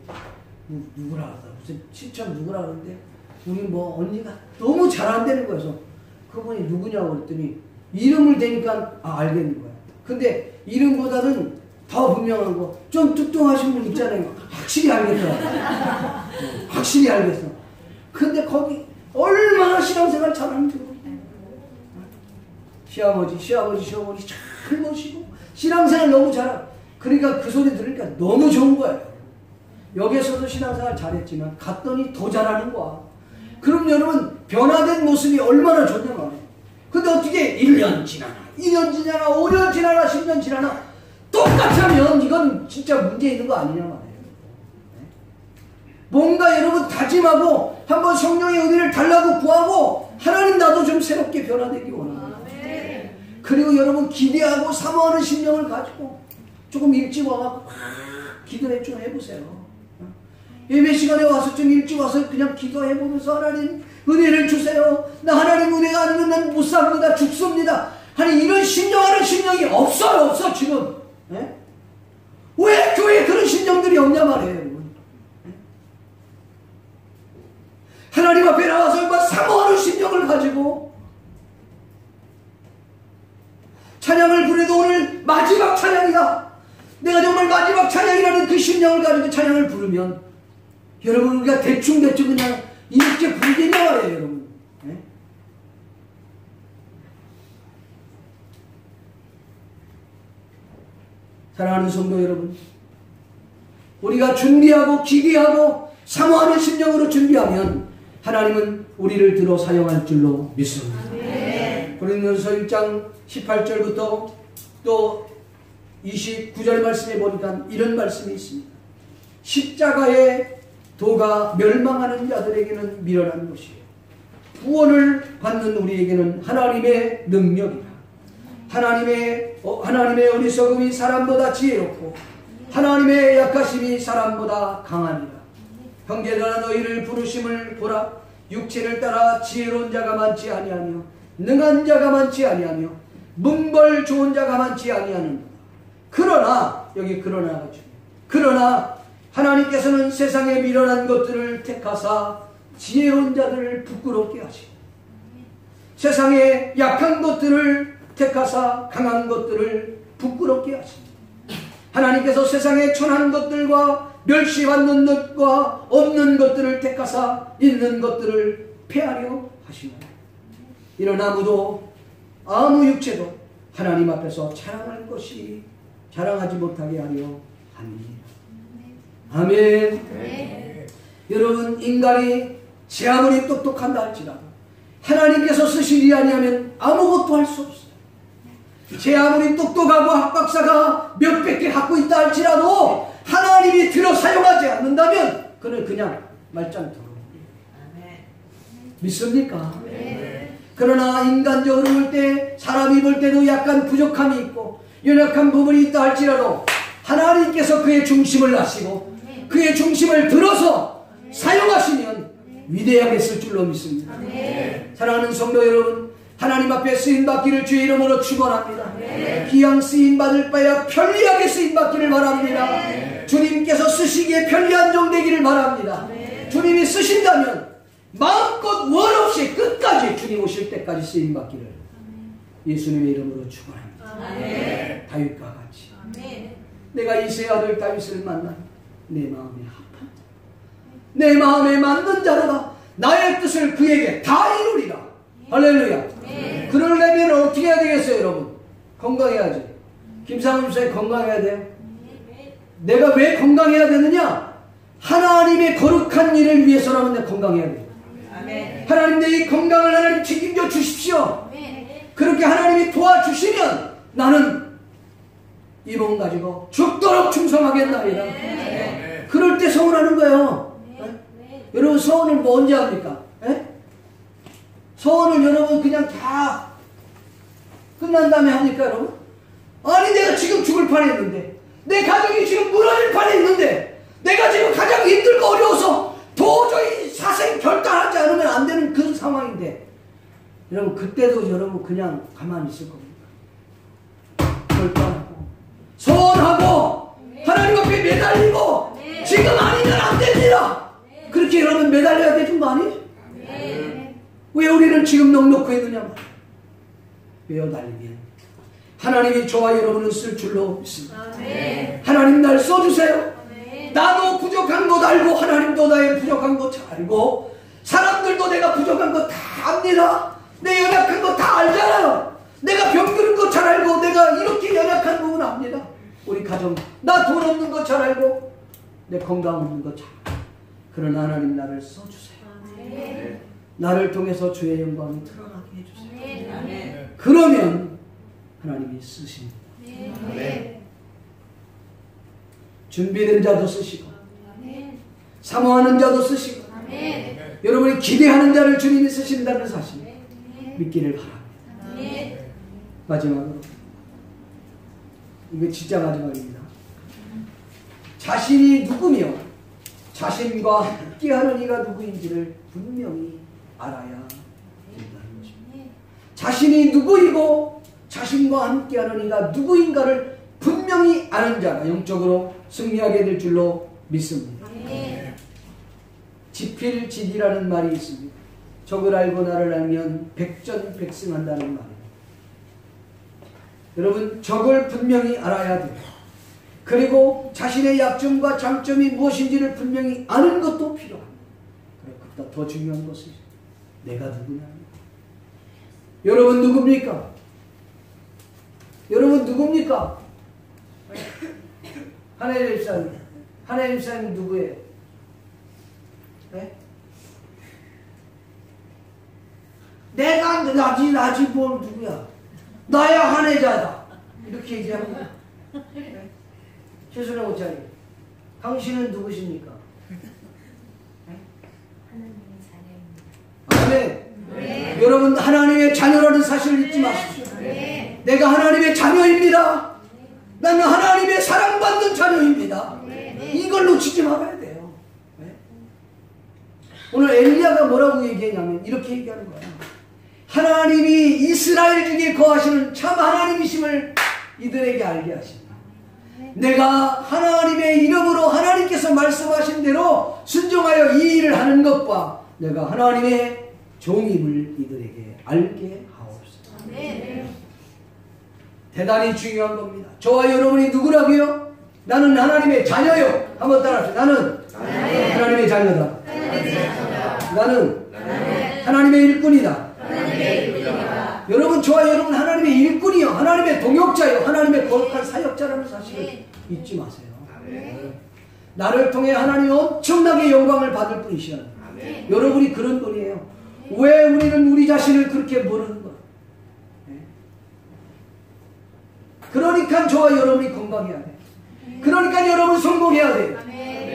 누구라 하다. 무슨 친척 누구라 하는데 우리 뭐 언니가 너무 잘 안 되는 거여서 그분이 누구냐고 그랬더니 이름을 대니까 알겠는 거야. 근데 이름보다는 더 분명한 거 좀 뚱뚱하신 분 있잖아요. 확실히 알겠더라고. 확실히 알겠어. 근데 거기 얼마나 신앙생활 잘하는지 시어머니 잘 모시고 신앙생활 너무 잘하고 그러니까 그 소리 들으니까 너무 좋은 거예요. 여기에서도 신앙생활 잘했지만 갔더니 더 잘하는 거야. 그럼 여러분 변화된 모습이 얼마나 좋냐 말이에요. 근데 어떻게 1년 지나나 2년 지나나 5년 지나나 10년 지나나 똑같이 하면 이건 진짜 문제 있는 거 아니냐 말이에요. 뭔가 여러분 다짐하고 한번 성령의 은혜를 달라고 구하고 하나님 나도 좀 새롭게 변화되기 원합니다. 그리고 여러분 기대하고 사모하는 심령을 가지고 조금 일찍 와서 기도를 좀 해보세요. 예배 시간에 와서 좀 일찍 와서 그냥 기도해보면서 하나님 은혜를 주세요. 나 하나님 은혜가 아니면 난 못 삽니다. 죽습니다. 아니 이런 심령하는 심령이 없어 지금. 왜 교회에 그런 심령들이 없냐 말이에요. 여러분. 하나님 앞에 나와서 막 사모하는 심령을 가지고 찬양을 부르도 오늘 마지막 찬양이다. 내가 정말 마지막 찬양이라는 그 심령을 가지고 찬양을 부르면 여러분 우리가 대충 그냥 이렇게 부르겠냐 말이에요. 여러분. 사랑하는 성도 여러분, 우리가 준비하고 기대하고 사모하는 심령으로 준비하면 하나님은 우리를 들어 사용할 줄로 믿습니다. 고린도서 1장 18절부터 또 29절 말씀에 보니까 이런 말씀이 있습니다. 십자가의 도가 멸망하는 자들에게는 미련한 것이에요. 구원을 받는 우리에게는 하나님의 능력이다. 하나님의 어리석음이 사람보다 지혜롭고 하나님의 약하심이 사람보다 강하니라. 형제들아 너희를 부르심을 보라. 육체를 따라 지혜로운 자가 많지 아니하며 능한 자가 많지 아니하며 문벌 좋은 자가 많지 아니하는 그러나 여기 그러나가 중요해요. 그러나 하나님께서는 세상에 미련한 것들을 택하사 지혜로운 자들을 부끄럽게 하시고 세상에 약한 것들을 택하사 강한 것들을 부끄럽게 하십니다. 하나님께서 세상에 천한 것들과 멸시받는 것과 없는 것들을 택하사 있는 것들을 폐하려 하십니다. 이런 아무 육체도 하나님 앞에서 자랑하지 못하게 하려 합니다. 아멘. 여러분 인간이 제 아무리 똑똑한다 할지라도 하나님께서 쓰시리 아니하면 아무것도 할 수 없어요. 제 아무리 똑똑하고 학박사가 몇백 개 갖고 있다 할지라도 하나님이 들어 사용하지 않는다면 그는 그냥 말짱토록 믿습니까? 그러나 인간적으로 볼 때 사람이 볼 때도 약간 부족함이 있고 연약한 부분이 있다 할지라도 하나님께서 그의 중심을 아시고 그의 중심을 들어서 사용하시면 위대하게 쓸 줄로 믿습니다. 사랑하는 성도 여러분, 하나님 앞에 쓰임받기를 주의 이름으로 축원합니다. 기양 쓰임받을 바야 편리하게 쓰임받기를 바랍니다. 주님께서 쓰시기에 편리한 종 되기를 바랍니다. 주님이 쓰신다면 마음껏 원 없이 끝까지 주님 오실 때까지 쓰임받기를 예수님의 이름으로 축원합니다. 다윗과 같이 내가 이새의 아들 다윗을 만나 내 마음에 합한 자 내 마음에 맞는 자로다 나의 뜻을 그에게 다 이루리라. 할렐루야. 그러려면 어떻게 해야 되겠어요 여러분? 건강해야지. 김상훈 목사님 건강해야 돼요. 내가 왜 건강해야 되느냐? 하나님의 거룩한 일을 위해서라면 내 건강해야 돼요. 하나님 내 이 건강을 하나님 책임져 주십시오. 그렇게 하나님이 도와주시면 나는 이 몸 가지고 죽도록 충성하겠나이다. 그럴 때 서원하는 거예요. 여러분 서원을 뭐 언제 합니까? 서원을 여러분 그냥 다 끝난 다음에 합니까 여러분? 아니 내가 지금 죽을 판에 있는데, 내 가정이 지금 무너질 판에 있는데, 내가 지금 가장 힘들고 어려워서 도저히 사생 결단하지 않으면 안 되는 그 상황인데, 여러분 그때도 여러분 그냥 가만히 있을 겁니다. 결단하고 소원하고 하나님 앞에 매달리고 지금 아니면 안 됩니다. 그렇게 여러분 매달려야 되는 거 아니에요? 왜 우리는 지금 넉넉히 있느냐 말이에요. 매달리면 하나님이 저와 여러분을 쓸 줄로 믿습니다. 하나님 날 써주세요. 나도 부족한 것 알고, 하나님도 나의 부족한 것 잘 알고, 사람들도 내가 부족한 것 다 압니다. 내 연약한 거 다 알잖아요. 내가 병드는 거 잘 알고, 내가 이렇게 연약한 부분 압니다. 우리 가정, 나 돈 없는 거 잘 알고, 내 건강 없는 거 잘 알고. 그러나 하나님 나를 써주세요. 나를 통해서 주의 영광이 드러나게 해주세요. 그러면 하나님이 쓰십니다. 준비된 자도 쓰시고, 사모하는 자도 쓰시고, 여러분이 기대하는 자를 주님이 쓰신다는 사실 믿기를 바랍니다. 마지막으로, 이게 진짜 마지막입니다. 자신이 누구며 자신과 함께하는 이가 누구인지를 분명히 알아야 된다는 것입니다. 자신이 누구이고 자신과 함께하는 이가 누구인가를 분명히 아는 자가 영적으로 승리하게 될 줄로 믿습니다. 지필지기라는 말이 있습니다. 적을 알고 나를 알면 백전백승한다는 말입니다. 여러분, 적을 분명히 알아야 돼요. 그리고 자신의 약점과 장점이 무엇인지를 분명히 아는 것도 필요합니다. 그보다 더 중요한 것은 내가 누구냐. 여러분 누굽니까? 여러분 누굽니까? 한혜리 집사님. 한혜리 집사님 누구예요? 네? 내가 나지 뭘 누구야? 나야 한혜자다. 이렇게 얘기합니다. 최순영 목사님, 당신은 누구십니까? 하나님의 자녀입니다. 아멘. 여러분 하나님의 자녀라는 사실을 잊지 마십시오. 내가 하나님의 자녀입니다. 나는 하나님의 사랑받는 자녀입니다. 이걸 놓치지 말아야 돼요. 오늘 엘리야가 뭐라고 얘기했냐면 이렇게 얘기하는 거야. 하나님이 이스라엘 중에 거하시는 참 하나님이심을 이들에게 알게 하십니다. 내가 하나님의 이름으로 하나님께서 말씀하신 대로 순종하여 이 일을 하는 것과 내가 하나님의 종임을 이들에게 알게 하옵소서. 대단히 중요한 겁니다. 저와 여러분이 누구라고요? 나는 하나님의 자녀요. 한번 따라합시다. 나는 하나님의 자녀다. 나는 하나님의 일꾼이다. 여러분, 저와 여러분 하나님의 일꾼이요, 하나님의 동역자요, 하나님의 거룩한 사역자라는 사실을 잊지 마세요. 나를 통해 하나님이 엄청나게 영광을 받을 분이시오. 여러분이 그런 분이에요. 왜 우리는 우리 자신을 그렇게 모르는 거야? 그러니까 저와 여러분이 건강해야 돼. 그러니까 여러분 성공해야 돼요.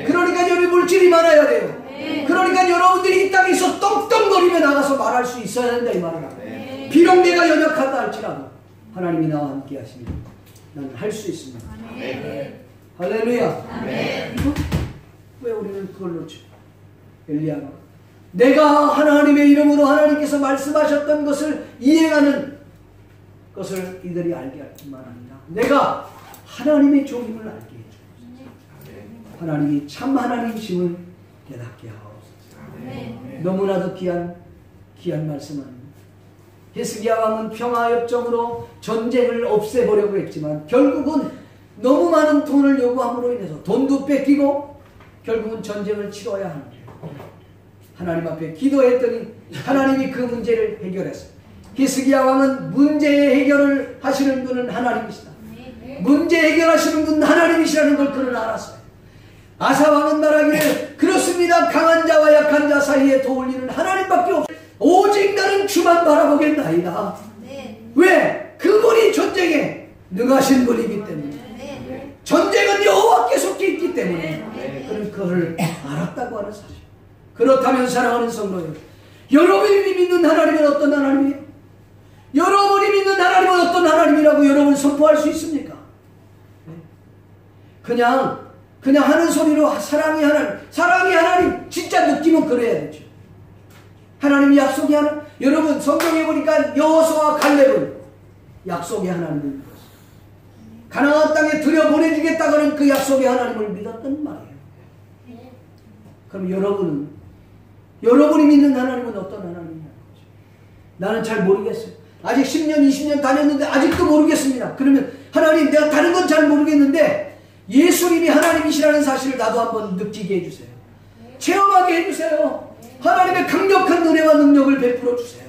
그러니까 여러분 물질이 많아야 돼요. 그러니까 여러분들이 이 땅에서 떵떵거리며 나가서 말할 수 있어야 된다 이 말이야. 비록 내가 연약하다 할지라도 하나님이 나와 함께 하시면 나는 할 수 있습니다. 할렐루야. 왜 우리는 그걸 놓치고? 엘리야가 내가 하나님의 이름으로 하나님께서 말씀하셨던 것을 이행하는 것을 이들이 알게 할 뿐만 아니라 내가 하나님의 종임을 알게 해주옵소서. 하나님이 참 하나님이심을 깨닫게 하옵소서. 너무나도 귀한 말씀 아닙니다. 히스기야 왕은 평화협정으로 전쟁을 없애보려고 했지만 결국은 너무 많은 돈을 요구함으로 인해서 돈도 뺏기고 결국은 전쟁을 치러야 하는 거예요. 하나님 앞에 기도했더니 하나님이 그 문제를 해결했어요. 히스기야 왕은 문제의 해결을 하시는 분은 하나님이시다. 문제 해결하시는 분은 하나님이시라는 걸 그는 알았어요. 아사 왕은 말하기를 그렇습니다. 강한 자와 약한 자 사이에 도울 일은 하나님밖에 없. 오직 나는 주만 바라보겠나이다. 왜? 그분이 전쟁에 능하신 분이기 때문에. 전쟁은 여호와께 속해 있기 때문에. 그는 그걸 알았다고 하는 사실. 그렇다면 사랑하는 성도 여러분, 여러분이 믿는 하나님은 어떤 하나님이에요? 여러분이 믿는 하나님은 어떤 하나님이라고 여러분 선포할 수 있습니까? 그냥 하는 소리로 사랑이 하나님 진짜 느끼면 그래야 되죠. 하나님이 약속이 하나님. 여러분 성경에 보니까 여호수아와 갈렙은 약속의 하나님을 믿었어요. 가나안 땅에 들여보내주겠다고는 그 약속의 하나님을 믿었던 말이에요. 그럼 여러분이 믿는 하나님은 어떤 하나님이냐는 거죠. 나는 잘 모르겠어요. 아직 10년 20년 다녔는데 아직도 모르겠습니다. 그러면 하나님, 내가 다른 건 잘 모르겠는데 예수님이 하나님이시라는 사실을 나도 한번 느끼게 해주세요. 체험하게 해주세요. 하나님의 강력한 은혜와 능력을 베풀어 주세요.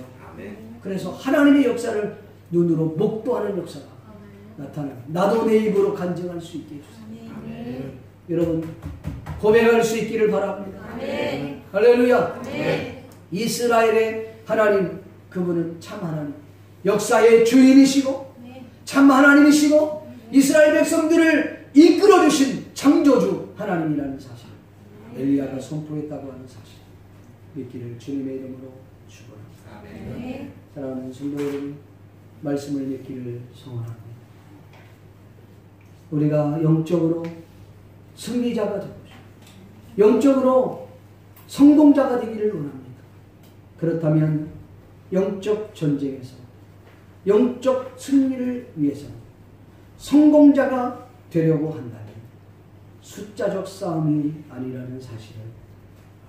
그래서 하나님의 역사를 눈으로 목도하는 역사가 나타나요. 나도 내 입으로 간증할 수 있게 해주세요. 여러분 고백할 수 있기를 바랍니다. 할렐루야. 이스라엘의 하나님, 그분은 참 하나님, 역사의 주인이시고 참 하나님이시고 이스라엘 백성들을 이끌어주신 창조주 하나님이라는 사실, 엘리야가 선포했다고 하는 사실 믿기를 주님의 이름으로 축원합니다. 사랑하는 성도 여러분, 말씀을 믿기를 소원합니다. 우리가 영적으로 승리자가 되고 싶습니다. 영적으로 성공자가 되기를 원합니다. 그렇다면 영적 전쟁에서 영적 승리를 위해서 성공자가 되려고 한다면 숫자적 싸움이 아니라는 사실을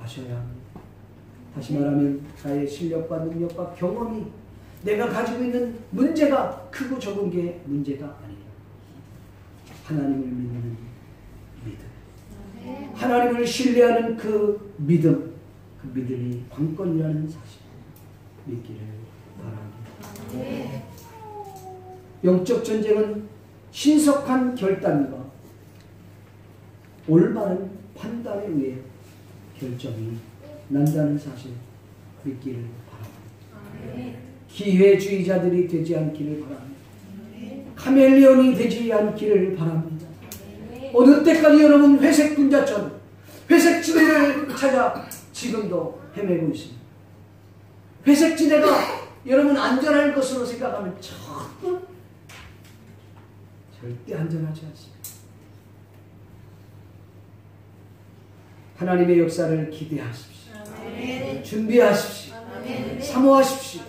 아셔야 합니다. 다시 말하면 나의 실력과 능력과 경험이 내가 가지고 있는 문제가 크고 적은 게 문제가 아니라 하나님을 믿는 믿음, 하나님을 신뢰하는 그 믿음, 그 믿음이 관건이라는 사실 믿기를 바랍니다. 영적 전쟁은 신속한 결단과 올바른 판단에 의해 결정이 난다는 사실 믿기를 바랍니다. 기회주의자들이 되지 않기를 바랍니다. 카멜레온이 되지 않기를 바랍니다. 어느 때까지 여러분 회색 분자처럼 회색 지대를 찾아 지금도 헤매고 있습니다. 회색 지대가 여러분 안전할 것으로 생각하면 절대 안전하지 않습니다. 하나님의 역사를 기대하십시오. 준비하십시오. 사모하십시오.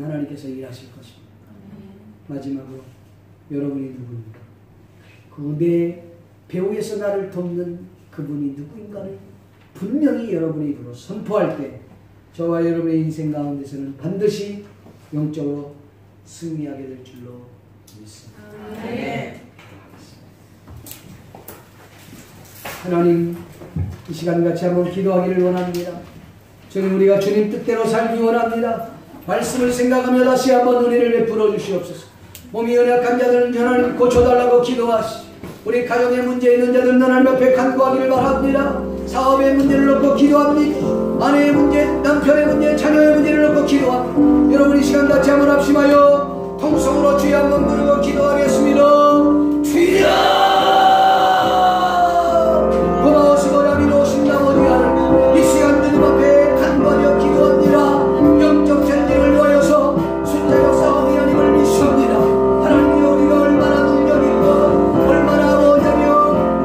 하나님께서 일하실 것입니다. 마지막으로 여러분이 누구입니까? 그 내 배후에서 나를 돕는 그분이 누구인가를 분명히 여러분의 입으로 선포할 때 저와 여러분의 인생 가운데서는 반드시 영적으로 승리하게 될 줄로 믿습니다. 하나님, 이 시간 같이 한번 기도하기를 원합니다. 주님, 우리가 주님 뜻대로 살기 원합니다. 말씀을 생각하며 다시 한번 은혜를 베풀어 주시옵소서. 몸이 연약한 자들은 하나님 고쳐달라고 기도하시오. 우리 가정에 문제 있는 자들은 하나님 앞에 간구하기를 바랍니다. 사업의 문제를 놓고 기도합니다. 아내의 문제, 남편의 문제, 자녀의 문제를 놓고 기도합니다. 여러분 이 시간 같이 한번 합심하여 통성으로 주여 한번 부르고 기도하겠습니다. 주여! 고마워서 거라비로 오신다 어디야. 이 시간 주님 앞에 간구하며 기도합니다. 영적 전쟁을 위하여서 숫자적 싸움이 아님을 믿습니다. 하나님이 우리가 얼마나 능력 있고 얼마나 원하며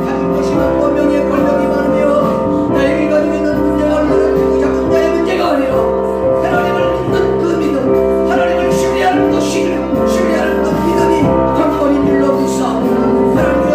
가진 것이 많고 명예 권력이 많으며 나에게 가지고 있는 문제가 얼마나 크고 작은 자의 문제가 아니라 하나님을 믿는 그 믿음, 하나님을 신뢰하는 그 신뢰하는 그 믿음이 관건인 줄로 믿사옵니다. 하나님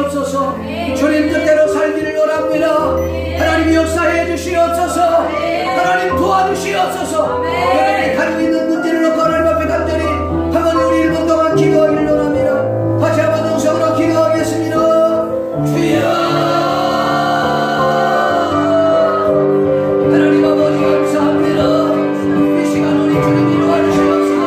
주시옵소서. 주님 뜻대로 살기를 원합니다. 하나님 역사해 주시옵소서. 하나님 도와주시옵소서. 하나님 가지고 있는 문제를 놓고 하나님 앞에 간절히 한번 우리 1분 동안 기도하기를 원합니다. 다시 한번 동성으로 기도하겠습니다. 주여 하나님 아버지 감사합니다. 이 시간 우리 주님이 도와주시옵소서.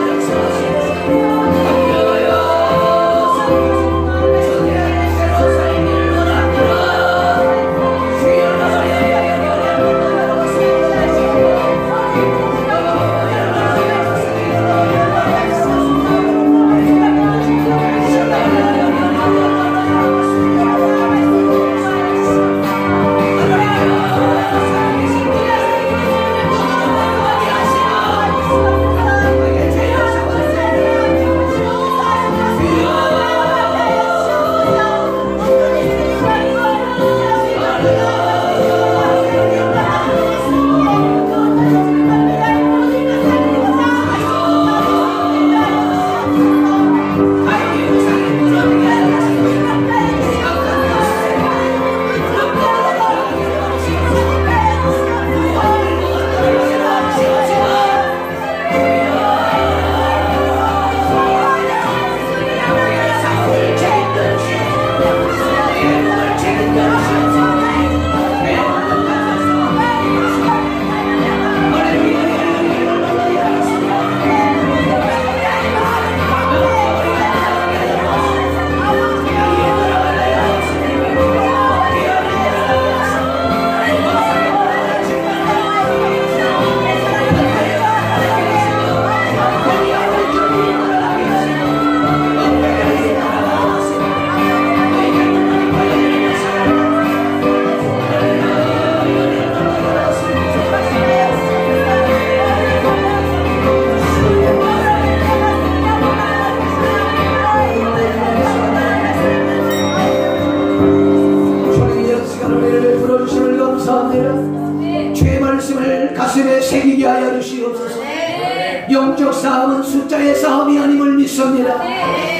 역사하시옵소서. 주의 말씀을 가슴에 새기게 하여 주시옵소서. 영적 싸움은 숫자의 싸움이 아님을 믿습니다.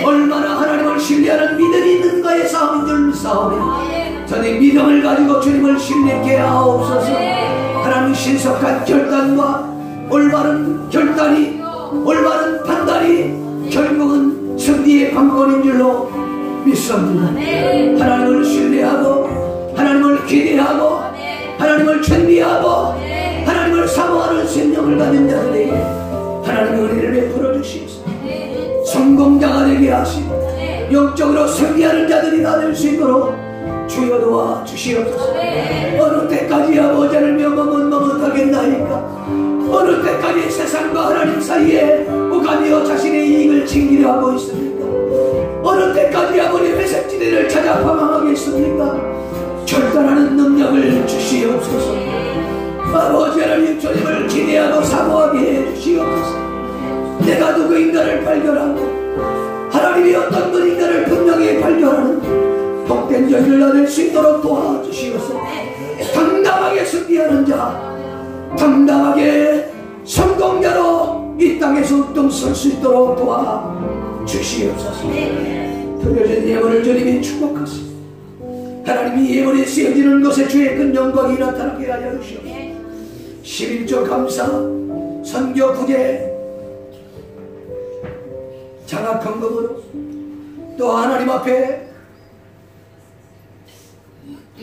얼마나 하나님을 신뢰하는 믿음이 있는가의 싸움인 줄 믿사오며 저는 믿음을 가지고 주님을 신뢰케 하옵소서. 하나님 신속한 결단과 올바른 결단이 올바른 판단이 결국은 승리의 관건인 줄로 믿습니다. 하나님을 신뢰하고 하나님을 기대하고 하나님을 준비하고 하나님을 사모하는 생명을 가진 자들에게 하나님의 은혜를 베풀어 주시옵소서. 성공자가 되게 하시고 영적으로 승리하는 자들이 다 될 수 있도록 주여 도와 주시옵소서. 어느 때까지 아버지를 머뭇하겠나이까? 어느 때까지 세상과 하나님 사이에 오가며 자신의 이익을 챙기려 하고 있습니까? 어느 때까지 아버지 회색지대를 찾아 방황하겠습니까? 결단하는 능력을 주시옵소서. 아버지 하나님 주님을 기대하고 사모하게 해 주시옵소서. 내가 누구인가를 발견하고 하나님이 어떤 분인가를 분명히 발견하는 복된 여인을 얻을 수 있도록 도와주시옵소서. 당당하게 승리하는 자, 당당하게 성공자로 이 땅에서 웅뚱 설 수 있도록 도와주시옵소서. 드려진 예물을 주님이 축복하시옵소서. 하나님이 예물이 쓰여지는 곳에 주의 큰 영광이 나타나게 하여 주시옵소서. 11조 감사 선교 구제 장학헌금으로 또 하나님 앞에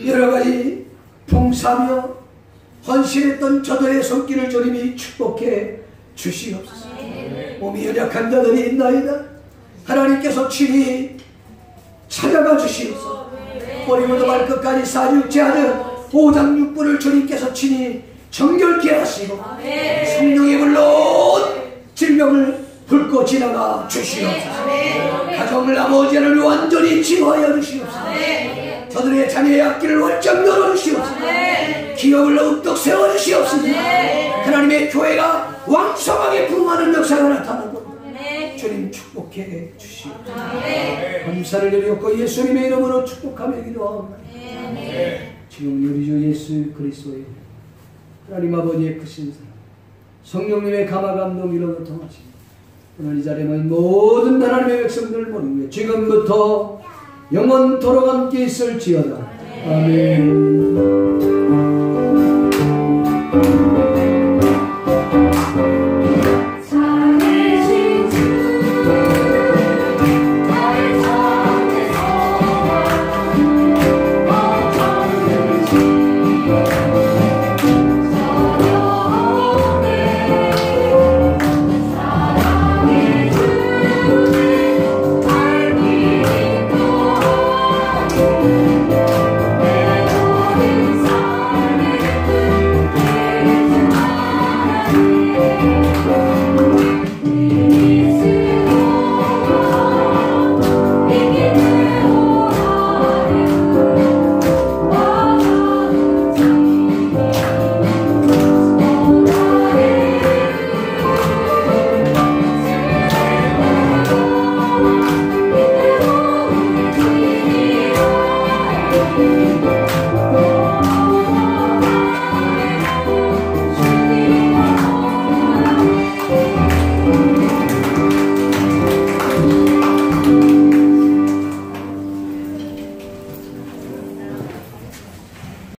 여러가지 봉사하며 헌신했던 저들의 손길을 주님이 축복해 주시옵소서. 몸이 연약한 자들이 있나이다. 하나님께서 친히 찾아가 주시옵소서. 머리부터 발끝까지 사육제하는 5장 6부를 주님께서 친히 정결케 하시고 성령의 불로 질병을 훑고 지나가 주시옵소서. 가정을 아버지를 완전히 치유하여 주시옵소서. 저들의 자녀의 앞길을 활짝 열어주시옵소서. 기업을 욱덕 세워주시옵소서. 하나님의 교회가 왕성하게 부흥하는 역사가 나타나고 주님 축복해 주시옵소서. 감사를 드렸고 예수님의 이름으로 축복하며 기도하옵나이다. 지금 우리 주 예수 그리스도의 하나님 아버지의 크신 사랑 성령님의 감화 감동 이름으로 통하시고 오늘 이 자리에 모인 모든 하나님의 백성들을 모르며 지금부터 영원토록 함께 있을지어다. 아멘.